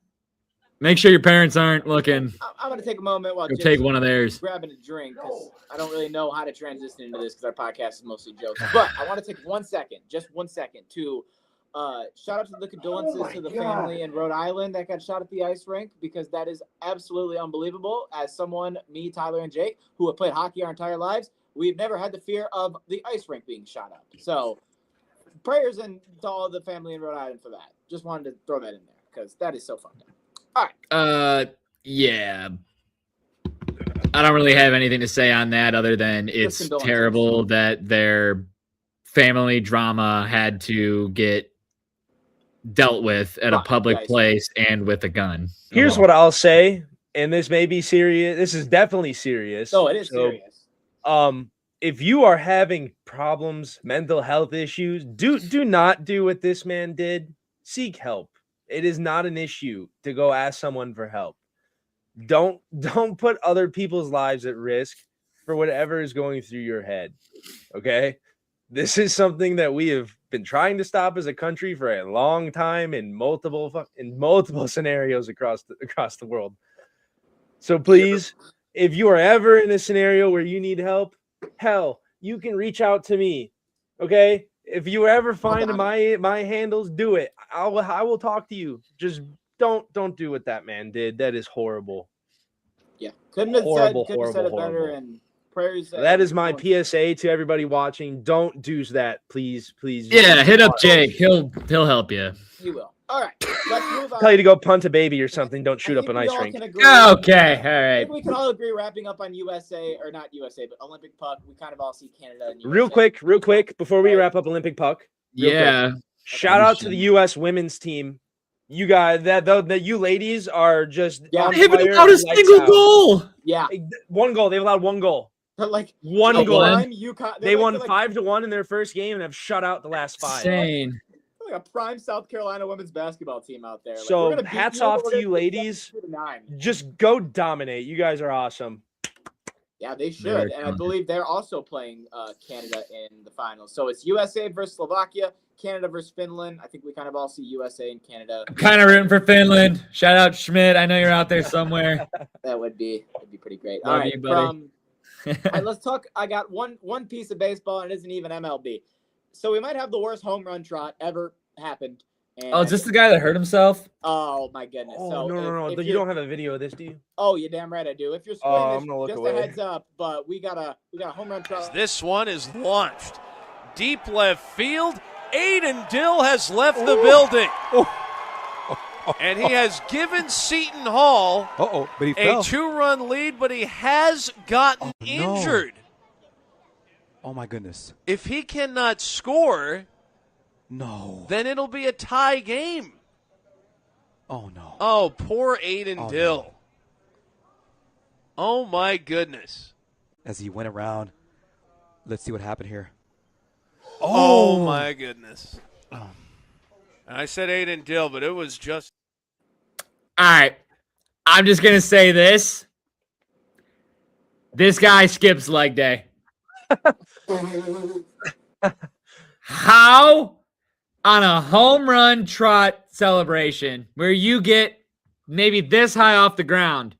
make sure your parents aren't looking. I'm gonna take a moment while Go Jake's take one of theirs. grabbing a drink because I don't really know how to transition into this because our podcast is mostly jokes. But I want to take 1 second, just 1 second, to shout out to the condolences to the family in Rhode Island that got shot at the ice rink because that is absolutely unbelievable. As someone, me, Tyler, and Jake, who have played hockey our entire lives, we've never had the fear of the ice rink being shot up. So prayers and to all the family in Rhode Island for that. Just wanted to throw that in there because that is so fucked up. All right. Yeah. I don't really have anything to say on that other than it's condolences. terrible that their family drama had to get dealt with at a public place and with a gun. Here's what I'll say, and this may be serious. This is definitely serious. Oh, it is serious. If you are having problems, mental health issues, do not do what this man did. Seek help. It is not an issue to go ask someone for help. Don't put other people's lives at risk for whatever is going through your head. Okay? This is something that we have been trying to stop as a country for a long time in multiple scenarios across the world. So please, if you are ever in a scenario where you need help, hell, you can reach out to me. Okay? If you ever find my handles, do it. I will talk to you. Just don't do what that man did. That is horrible. Yeah. Couldn't have said it better. And prayers. That is my PSA to everybody watching. Don't do that, please. Yeah, hit up Jake. He'll help you. He will. All right. Let's move on. Tell you to go punt a baby or something. Don't shoot up an ice rink. Okay, all right. I think we can all agree, wrapping up on USA, or not USA, but Olympic puck. We kind of all see Canada and USA. Real quick, before we wrap up Olympic puck. Yeah. Quick. Shout out to the U.S. women's team. You guys, that you ladies are just they haven't allowed a single goal. Yeah, one goal. They've allowed one goal. But like one goal. They won like 5-1 in their first game and have shut out the last 5. Insane. Like a prime South Carolina women's basketball team out there. Like, so hats off to you ladies. Just go dominate. You guys are awesome. Yeah, they should. And I believe they're also playing Canada in the finals. So it's USA versus Slovakia, Canada versus Finland. I think we kind of all see USA and Canada. I'm kind of rooting for Finland. Shout out Schmidt. I know you're out there somewhere. That'd be pretty great. Love all right, you, buddy. all right, let's talk. I got one piece of baseball, and it isn't even MLB. So we might have the worst home run trot ever happened. And is this the guy that hurt himself? Oh my goodness! Oh, so no. If You don't have a video of this, do you? Oh, you're damn right I do. If you're squeamish, I'm gonna look just away. a heads up. But we got a home run trot. This one is launched deep left field. Aiden Dill has left the building. And he has given Seton Hall but he a fell. 2-run lead, but he has gotten injured. Oh my goodness. If he cannot score, then it'll be a tie game. Oh no. Oh, poor Aiden Dill. No. Oh my goodness. As he went around, let's see what happened here. Oh my goodness. I said Aiden Dill, but it was just. All right. I'm just going to say this. This guy skips leg day. How on a home run trot celebration where you get maybe this high off the ground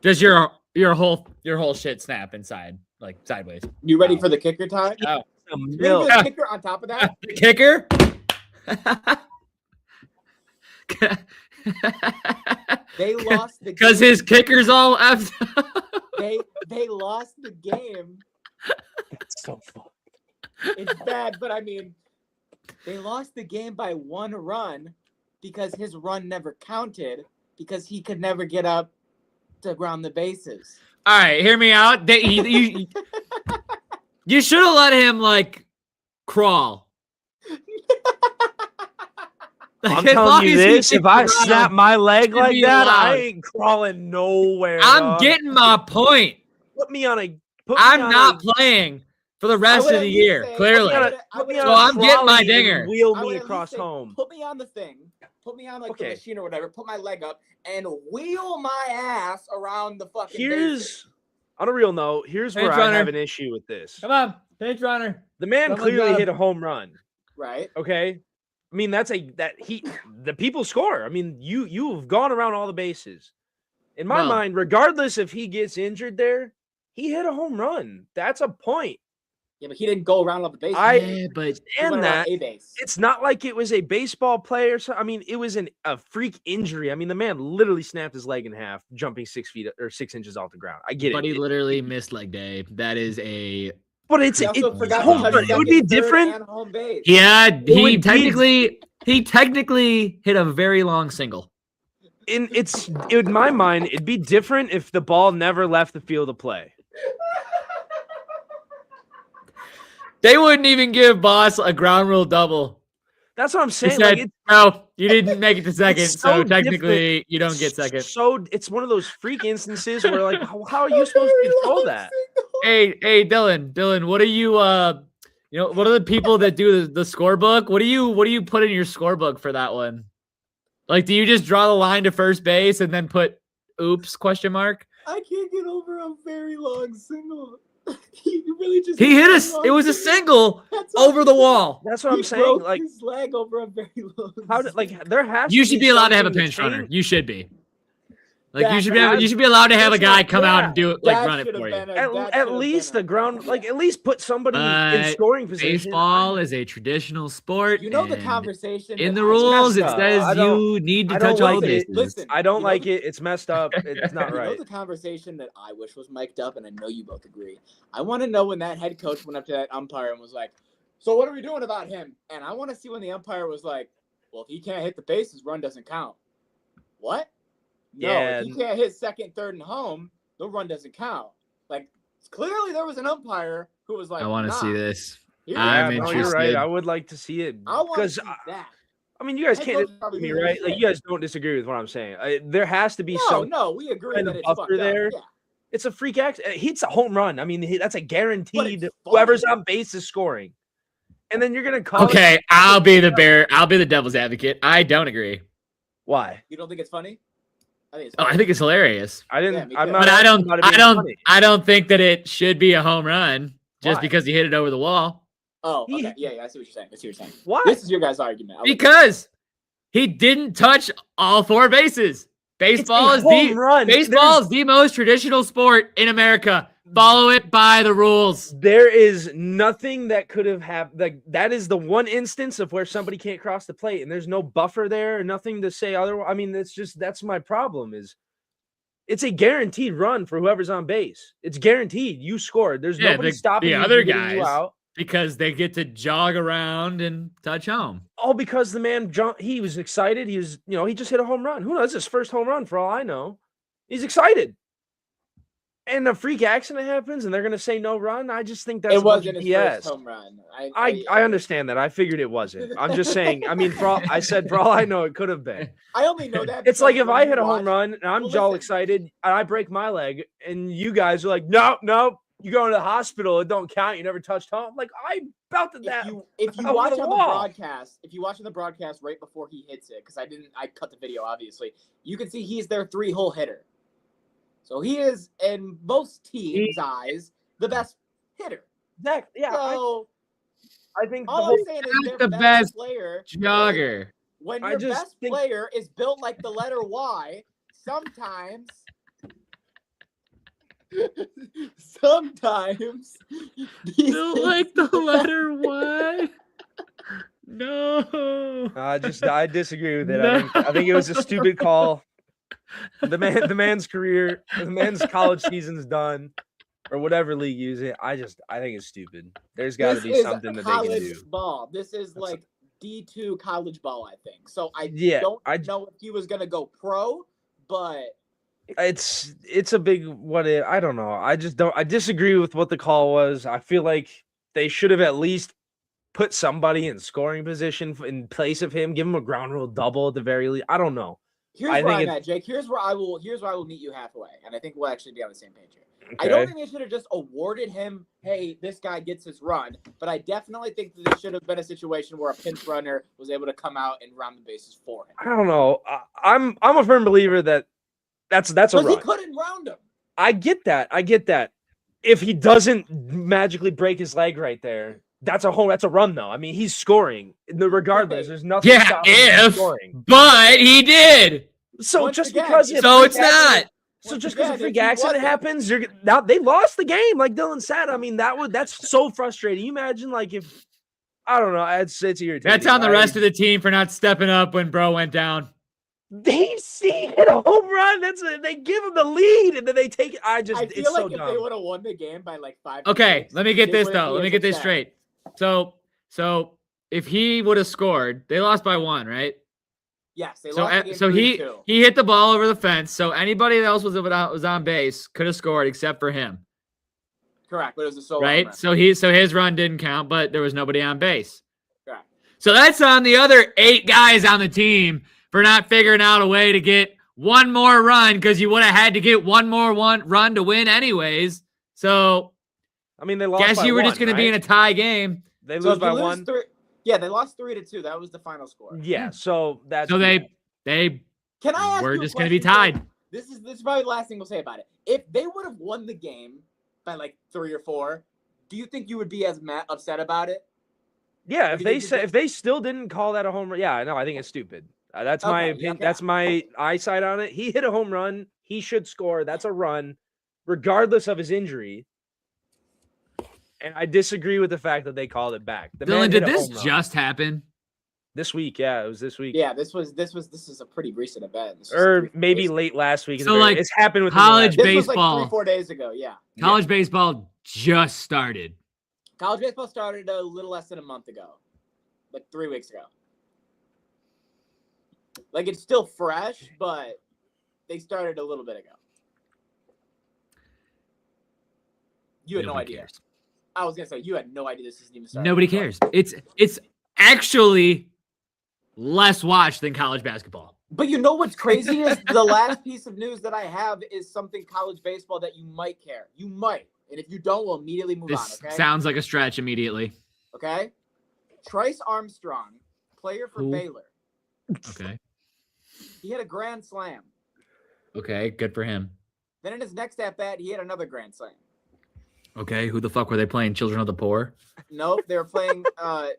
does your Your whole shit snap inside, like sideways. You ready for the kicker, Ty? Oh, You ready for the kicker on top of that? the kicker. They lost the game. Because his kicker's all effed. They lost the game. That's so fucked. It's bad, but I mean, they lost the game by 1 run because his run never counted because he could never get up to ground the bases. All right, hear me out. You should have let him like crawl. I'm As long telling you as he this, if gets I around, snap my leg he'd like be that, allowed. I ain't crawling nowhere. I'm dog. getting my point. Put me on a. I'm not playing for the rest of the year. Clearly, so I'm getting my dinger. Wheel I would me at across least say, home. Put me on the thing. Put me on like the Okay. machine or whatever. Put my leg up and wheel my ass around the fucking bases. Here's on a real note. Here's where Pinch I runner. have an issue with this. Come on, pinch runner. The man Someone clearly got hit a home run. Right. Okay. I mean, the people score. I mean, you've gone around all the bases. In my Well- mind, regardless if he gets injured there, he hit a home run. That's a point. Yeah, but he didn't go around all the bases. Yeah, but He went And around that a base. it's not like it was a baseball player. So I mean, it was a freak injury. I mean, the man literally snapped his leg in half, jumping 6 feet or 6 inches off the ground. I get but it. he literally missed leg day. That is a But it's He also it's forgot home to touch run. It would be second, third, different. and home base. yeah. would He be- technically hit a very long single. In my mind, it'd be different if the ball never left the field of play. They wouldn't even give Boss a ground rule double. That's what I'm He saying. said, Like, no, you didn't make it to second, It's so so technically different. you don't get second. So it's one of those freak instances where, like, how are you supposed to control that? Hey, Dylan, what are you what are the people that do the scorebook? What do you put in your scorebook for that one? Like, do you just draw the line to first base and then put oops question mark? I can't get over a very long single. He really just He hit one it was a long single That's all over he the did. wall. That's what He I'm saying. broke Like, his leg over a very long. how did like there has You to should be allowed to have a something pinch runner. change- You should be. Like That- you should be allowed to have a that's guy not- come out and yeah. do it, like That run it should have for you. been a- that should At have least been the ground, like at least put somebody in scoring position. Baseball is a traditional sport. You know the and conversation in that the I- rules, it messed up. says I don't- you need to I don't touch all like the it. bases. Listen, I don't you know like the- it. It's messed up. It's not You know right. the conversation that I wish was mic'd up, and I know you both agree. I want to know when that head coach went up to that umpire and was like, "So what are we doing about him?" And I want to see when the umpire was like, "Well, if he can't hit the bases, run doesn't count." What? No, Yeah. if he can't hit second, third, and home, the run doesn't count. Like, clearly there was an umpire who was like, I want to nah, see this. here's I'm the no, umpire. you're right. interested. I would like to see it I want to because see that. I mean, you guys Head can't coach disagree probably with me, didn't right? say Like, it. you guys don't disagree with what I'm saying. There has to be No, some no, we agree kind that of it's buffer fucked there. up. Yeah. It's a freak accident. He's a home run. I mean, that's a guaranteed. funny. Whoever's on base is scoring, and then you're gonna call. Okay, it- I'll be the devil's advocate. I don't agree. Why? You don't think it's funny? I think it's Oh, funny. I think it's hilarious. I didn't. Yeah, me I'm too. not. But I asking don't about it being funny. I don't think that it should be a home run just Why? because he hit it over the wall. Oh, He- okay. Yeah, I see what you're saying. I see what you're saying. Why? This is your guys' argument. I would- Because he didn't touch all 4 bases. Baseball is home run. baseball is the most traditional sport in America. Follow it by the rules. There is nothing that could have happened. Like, that is the one instance of where somebody can't cross the plate, and there's no buffer there, nothing to say otherwise. I mean, that's my problem. Is it's a guaranteed run for whoever's on base. It's guaranteed. You scored. There's Yeah, nobody the stopping you other from getting you guys out. because they get to jog around and touch home. All because the man jumped. He was excited. He was, he just hit a home run. Who knows? His first home run for all I know. He's excited. And a freak accident happens, and they're gonna say no run. I just think that's it wasn't his BS. first home run. I understand that. I figured it wasn't. I'm just saying. I mean, for all I know, it could have been. I only know that. It's like because if when I you hit a watch- home run and I'm Well, all listen. excited and I break my leg, and you guys are like, nope, you go to the hospital, it don't count. You never touched home. I'm like, I about to that. If you over watch the on the wall. broadcast, right before he hits it, because I cut the video obviously, you can see he's their 3-hole hitter. So he is, in most teams' eyes, the best hitter. Exactly. Yeah. So I think all I'm saying is Not their the best best player. jogger. When I your just best think- player is built like the letter Y, sometimes Sometimes these Don't things- like the letter Y. No. I disagree with it. No. I think it was a stupid call. The man's career, the man's college season's done, or whatever league use it. I think it's stupid. There's got to this be is something that they can college do. ball. This is like D2 college ball, I think. So I don't know if he was gonna go pro, but it's a big what if. I don't know. I disagree with what the call was. I feel like they should have at least put somebody in scoring position in place of him. Give him a ground rule double at the very least. I don't know. here's where I'm at, Jake. Here's where I will meet you halfway, and I think we'll actually be on the same page here. I don't think they should have just awarded him, hey, this guy gets his run, but I definitely think that there should have been a situation where a pinch runner was able to come out and round the bases for him. I don't know. I'm a firm believer that that's a run. He couldn't round him. I get that. If he doesn't magically break his leg right there, that's a run though. I mean, he's scoring. Regardless, there's nothing. Yeah, stopping him from scoring. but he did. So Once just again, because so it's not. So just because a freak accident happens, now they lost the game, like Dylan said. I mean, that's so frustrating. You imagine, like, if I don't know, it's irritating. That's on the rest of the team for not stepping up when bro went down. They hit a home run. They give him the lead, and then they take it. I feel it's like so if dumb. they would have won the game by like 5. Okay, let me get they this wouldn't though. be Let me as get this upset. straight. So if he would have scored, they lost by 1, right? Yes, they So lost the game so he 3-2. hit the ball over the fence. So anybody else was on base could have scored except for him, Correct, but it was a solo right? run. So his run didn't count, but there was nobody on base. Correct. So that's on the other 8 guys on the team for not figuring out a way to get one more run because you would have had to get one more run to win anyways. So I mean, they lost. Guess by you were one, just going right? to be in a tie game. They So lose if you by lose 1. Yeah, they lost 3-2. That was the final score. Yeah, so that's So they Can I ask we're you a just going to be question, tied. Jake? This is probably the last thing we'll say about it. If they would have won the game by like 3 or 4, do you think you would be as upset about it? Yeah, Or do you think if they still didn't call that a home run, yeah, no, I think it's stupid. That's my Okay, opinion. okay. That's my eyesight on it. He hit a home run. He should score. That's a run, regardless of his injury. And I disagree with the fact that they called it back. The man Dylan, hit did a this home run. just happen? This week? Yeah, it was this week. Yeah, this is a pretty recent event. This was Or 3-4 maybe days ago. late last week. So, like, it's happened with college This was baseball. like 3-4 days ago. Yeah, College baseball just started. college baseball started a little less than a month ago, like 3 weeks ago. Like it's still fresh, but they started a little bit ago. You had no Nobody idea. cares. I was gonna say you had no idea this isn't even started. Nobody cares. It's actually less watched than college basketball. But you know what's crazy is the last piece of news that I have is something college baseball that you might care. You might. And if you don't, we'll immediately move This on, okay? sounds like a stretch immediately. Okay? Trice Armstrong, player for Who? Baylor. Okay. He hit a grand slam. Okay, good for him. Then in his next at-bat, he hit another grand slam. Okay, who the fuck were they playing? Children of the Poor? Nope, they were playing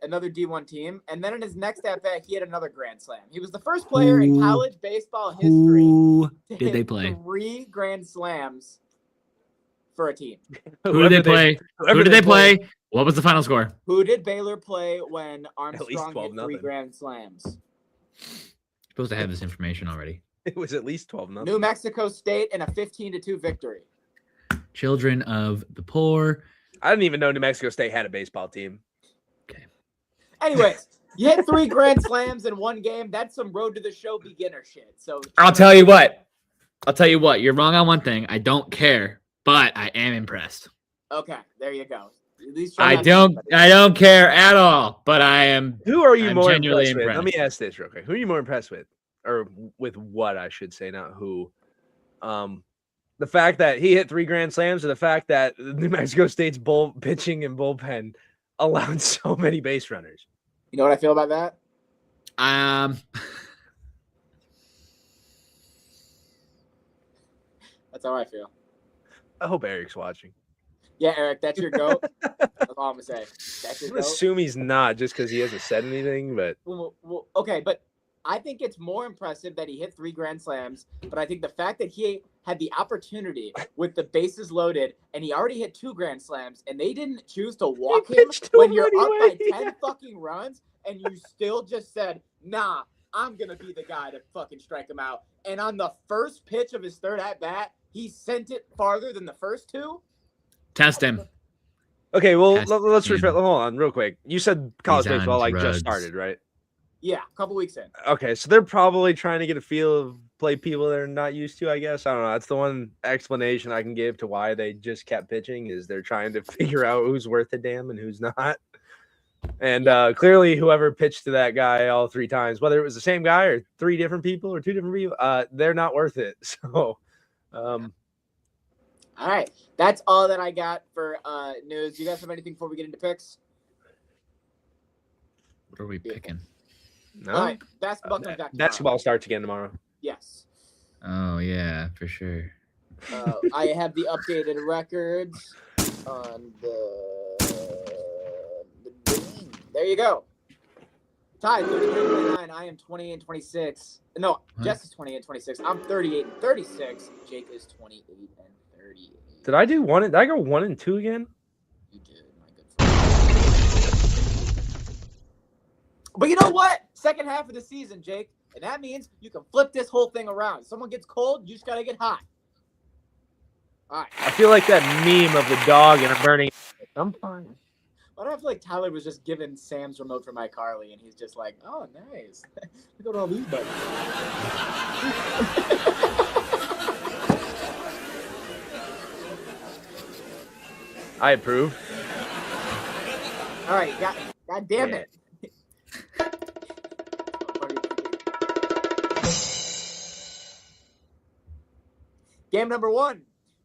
another D1 team. And then in his next at-bat, he hit another grand slam. He was the first player in college baseball history Who to did they hit play? 3 grand slams for a team. Who did they play? Who did they play? What was the final score? Who did Baylor play when least Armstrong hit 3 12-0. grand slams? Supposed to have this information already. It was at least 12-0. New Mexico State in a 15-2 victory. Children of the Poor. I didn't even know New Mexico State had a baseball team. Anyways, you hit 3 grand slams in one game. That's some road to the show beginner shit. So I'll tell you what. You're wrong on one thing. I don't care, but I am impressed. okay, there you go. At least try I not to don't somebody. I don't care at all, but I am. Who are you I'm more genuinely impressed with? Let impressed. me ask this real quick. Who are you more impressed with? Or with what, I should say, not who. The fact that he hit 3 grand slams, or the fact that New Mexico State's pitching and bullpen allowed so many base runners. You know what I feel about that? That's how I feel. I hope Eric's watching. Yeah, Eric, that's your goat. That's all I'm gonna say. That's your I'm gonna goat. assume he's not just because he hasn't said anything, but Well, okay, but I think it's more impressive that he hit 3 grand slams. But I think the fact that he had the opportunity with the bases loaded, and he already hit 2 grand slams, and they didn't choose to walk him when you're up by 10 fucking runs, and you still just said, nah, I'm going to be the guy to fucking strike him out. And on the first pitch of his third at-bat, he sent it farther than the first 2. Test him. Okay, well, Test let's him. hold on real quick. You said college He's on baseball like drugs. just started, right? Yeah, a couple weeks in. Okay, so they're probably trying to get a feel of play people they're not used to, I guess. I don't know. That's the one explanation I can give to why they just kept pitching is they're trying to figure out who's worth a damn and who's not. And clearly whoever pitched to that guy all 3 times, whether it was the same guy or 3 different people or 2 different people, they're not worth it. So all right. That's all that I got for news. You guys have anything before we get into picks? What are we picking? no. All right. Basketball comes back tomorrow. Basketball starts again tomorrow. Yes. Oh, yeah, for sure. I have the updated records on the there you go. Ty, 38-29. I am 28-26. No, Jess is 28-26. I'm 38-36. Jake is 28-38. Did I do one? Did I go 1 and 2 again? You did, my good friend. But you know what? Second half of the season, Jake. And that means you can flip this whole thing around. If someone gets cold, you just got to get hot. All right. I feel like that meme of the dog and a burning. I'm fine. Why do I feel like Tyler was just given Sam's remote for iCarly, and he's just like, oh, nice. Look at all these buttons. I approve. All right, God damn it. Game number 1.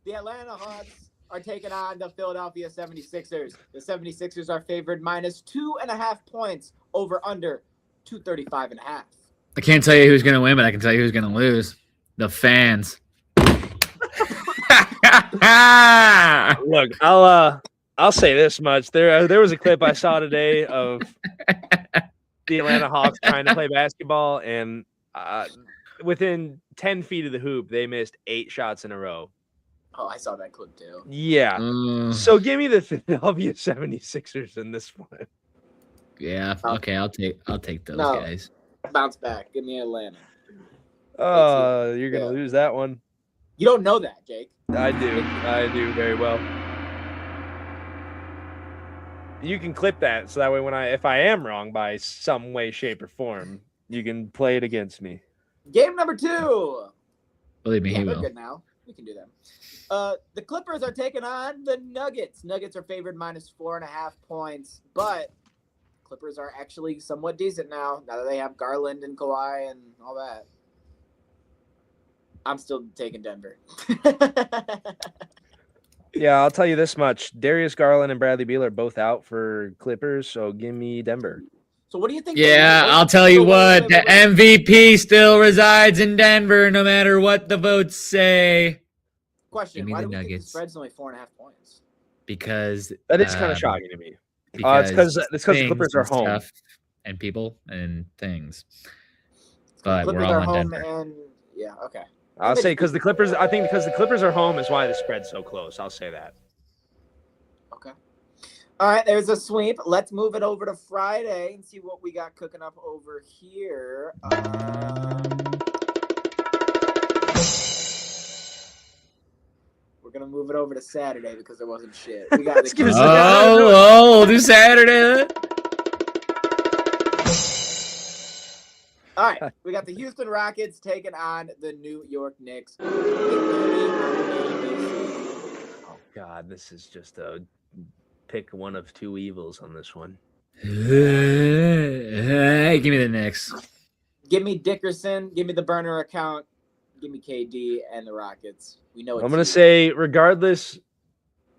The Atlanta Hawks are taking on the Philadelphia 76ers. The 76ers are favored minus 2.5 points over under 235.5. I can't tell you who's going to win, but I can tell you who's going to lose. The fans. Look, I'll say this much. There was a clip I saw today of the Atlanta Hawks trying to play basketball, and within 10 feet of the hoop, they missed 8 shots in a row. Oh, I saw that clip too. Yeah. So give me the Philadelphia 76ers in this one. Yeah. Okay. I'll take those guys. Bounce back. Give me Atlanta. Oh, you're gonna lose that one. You don't know that, Jake. I do very well. You can clip that so that way if I am wrong by some way, shape, or form, you can play it against me. Game number 2. Believe me, he we're will. good now. We can do that. The Clippers are taking on the Nuggets. Nuggets are favored minus 4.5 points, but Clippers are actually somewhat decent now that they have Garland and Kawhi and all that. I'm still taking Denver. Yeah, I'll tell you this much. Darius Garland and Bradley Beal are both out for Clippers, so give me Denver. So what do you think? Yeah, I'll tell you what. The MVP still resides in Denver no matter what the votes say. Question, why do we think the spread's only 4.5 points? Because that is kind of shocking to me. It's because the Clippers are home. And people and things. But Clippers we're all are on home Denver. and yeah, okay. I'll say because the Clippers are home is why the spread's so close. I'll say that. Okay. All right, there's a sweep. Let's move it over to Friday and see what we got cooking up over here. We're gonna move it over to Saturday because there wasn't shit. We got we'll do Saturday. All right, we got the Houston Rockets taking on the New York Knicks. Oh God, this is just a pick one of 2 evils on this one. Hey, give me the Knicks. Give me Dickerson. Give me the burner account. Give me KD and the Rockets. We know. I'm gonna say, regardless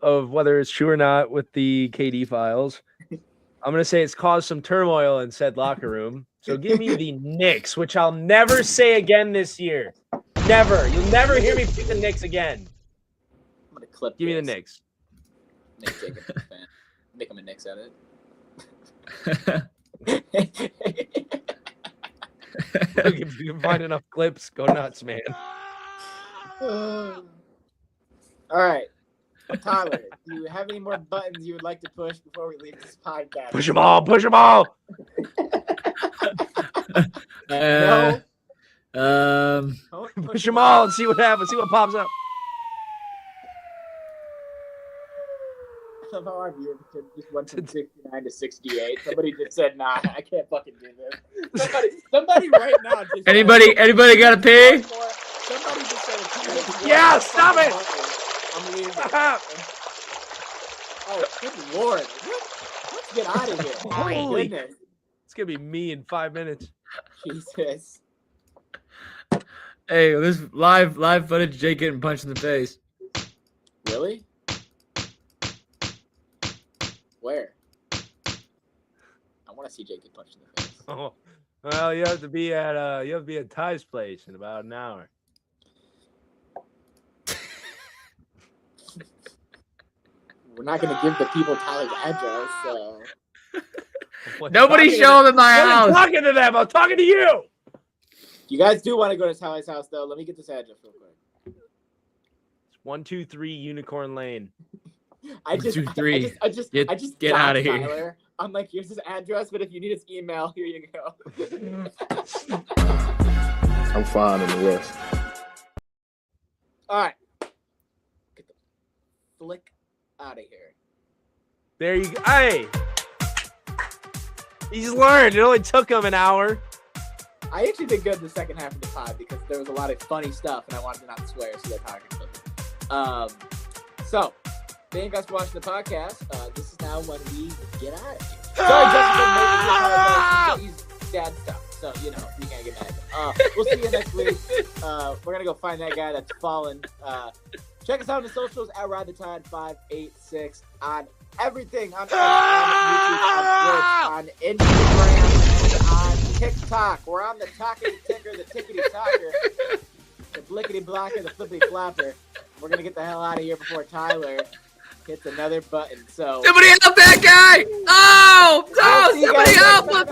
of whether it's true or not with the KD files, I'm gonna say it's caused some turmoil in said locker room. So give me the Knicks, which I'll never say again this year. Never. You'll never hear me pick the Knicks again. I'm gonna clip. Give me the Knicks. Nick Jacobs fan. Make him a Knicks edit. Look, if you can find enough clips, go nuts, man. All right. Tyler, do you have any more buttons you would like to push before we leave this podcast? Push them all. Push them all. No. Push them all and see what happens. See what pops up. I love how our viewership just went from 69 to 68. Somebody just said, "Nah, I can't fucking do this." Somebody right now just Anybody got a pee? Somebody just said, "Yeah, stop it!" I'm leaving. Oh, good lord! Let's get out of here. Holy Goodness. It's gonna be me in 5 minutes. Jesus. Hey, this live footage, Jake getting punched in the face. Really? Where? I want to see Jake get punched in the face. Oh, well, you have to be at Ty's place in about an hour. We're not going to give the people Tyler's address, so. Nobody show them in my house. I'm talking to them. I'm talking to you. You guys do want to go to Tyler's house, though. Let me get this address real quick. It's 123 Unicorn Lane. I just get out of here. Tyler. I'm like, here's his address, but if you need his email, here you go. I'm fine in the West. All right. Get the flick out of here. There you go. Hey. He's learned. It only took him an hour. I actually did good in the second half of the pod because there was a lot of funny stuff and I wanted to not swear, so they're talking. So, thank you guys for watching the podcast. This is now when we get out of here. Sorry, Justin, maybe he's dad stuff, so you know you can't get mad at him. We'll see you next week. We're gonna go find that guy that's fallen. Check us out on the socials at RideTheTide586 on everything on YouTube, on Twitch, on Instagram, on TikTok. We're on the Talkity Ticker, the Tickety Talker, the Blickety Blocker, the Flippity Flopper. We're gonna get the hell out of here before Tyler hits another button. So somebody help that guy! Oh, no! Somebody help him!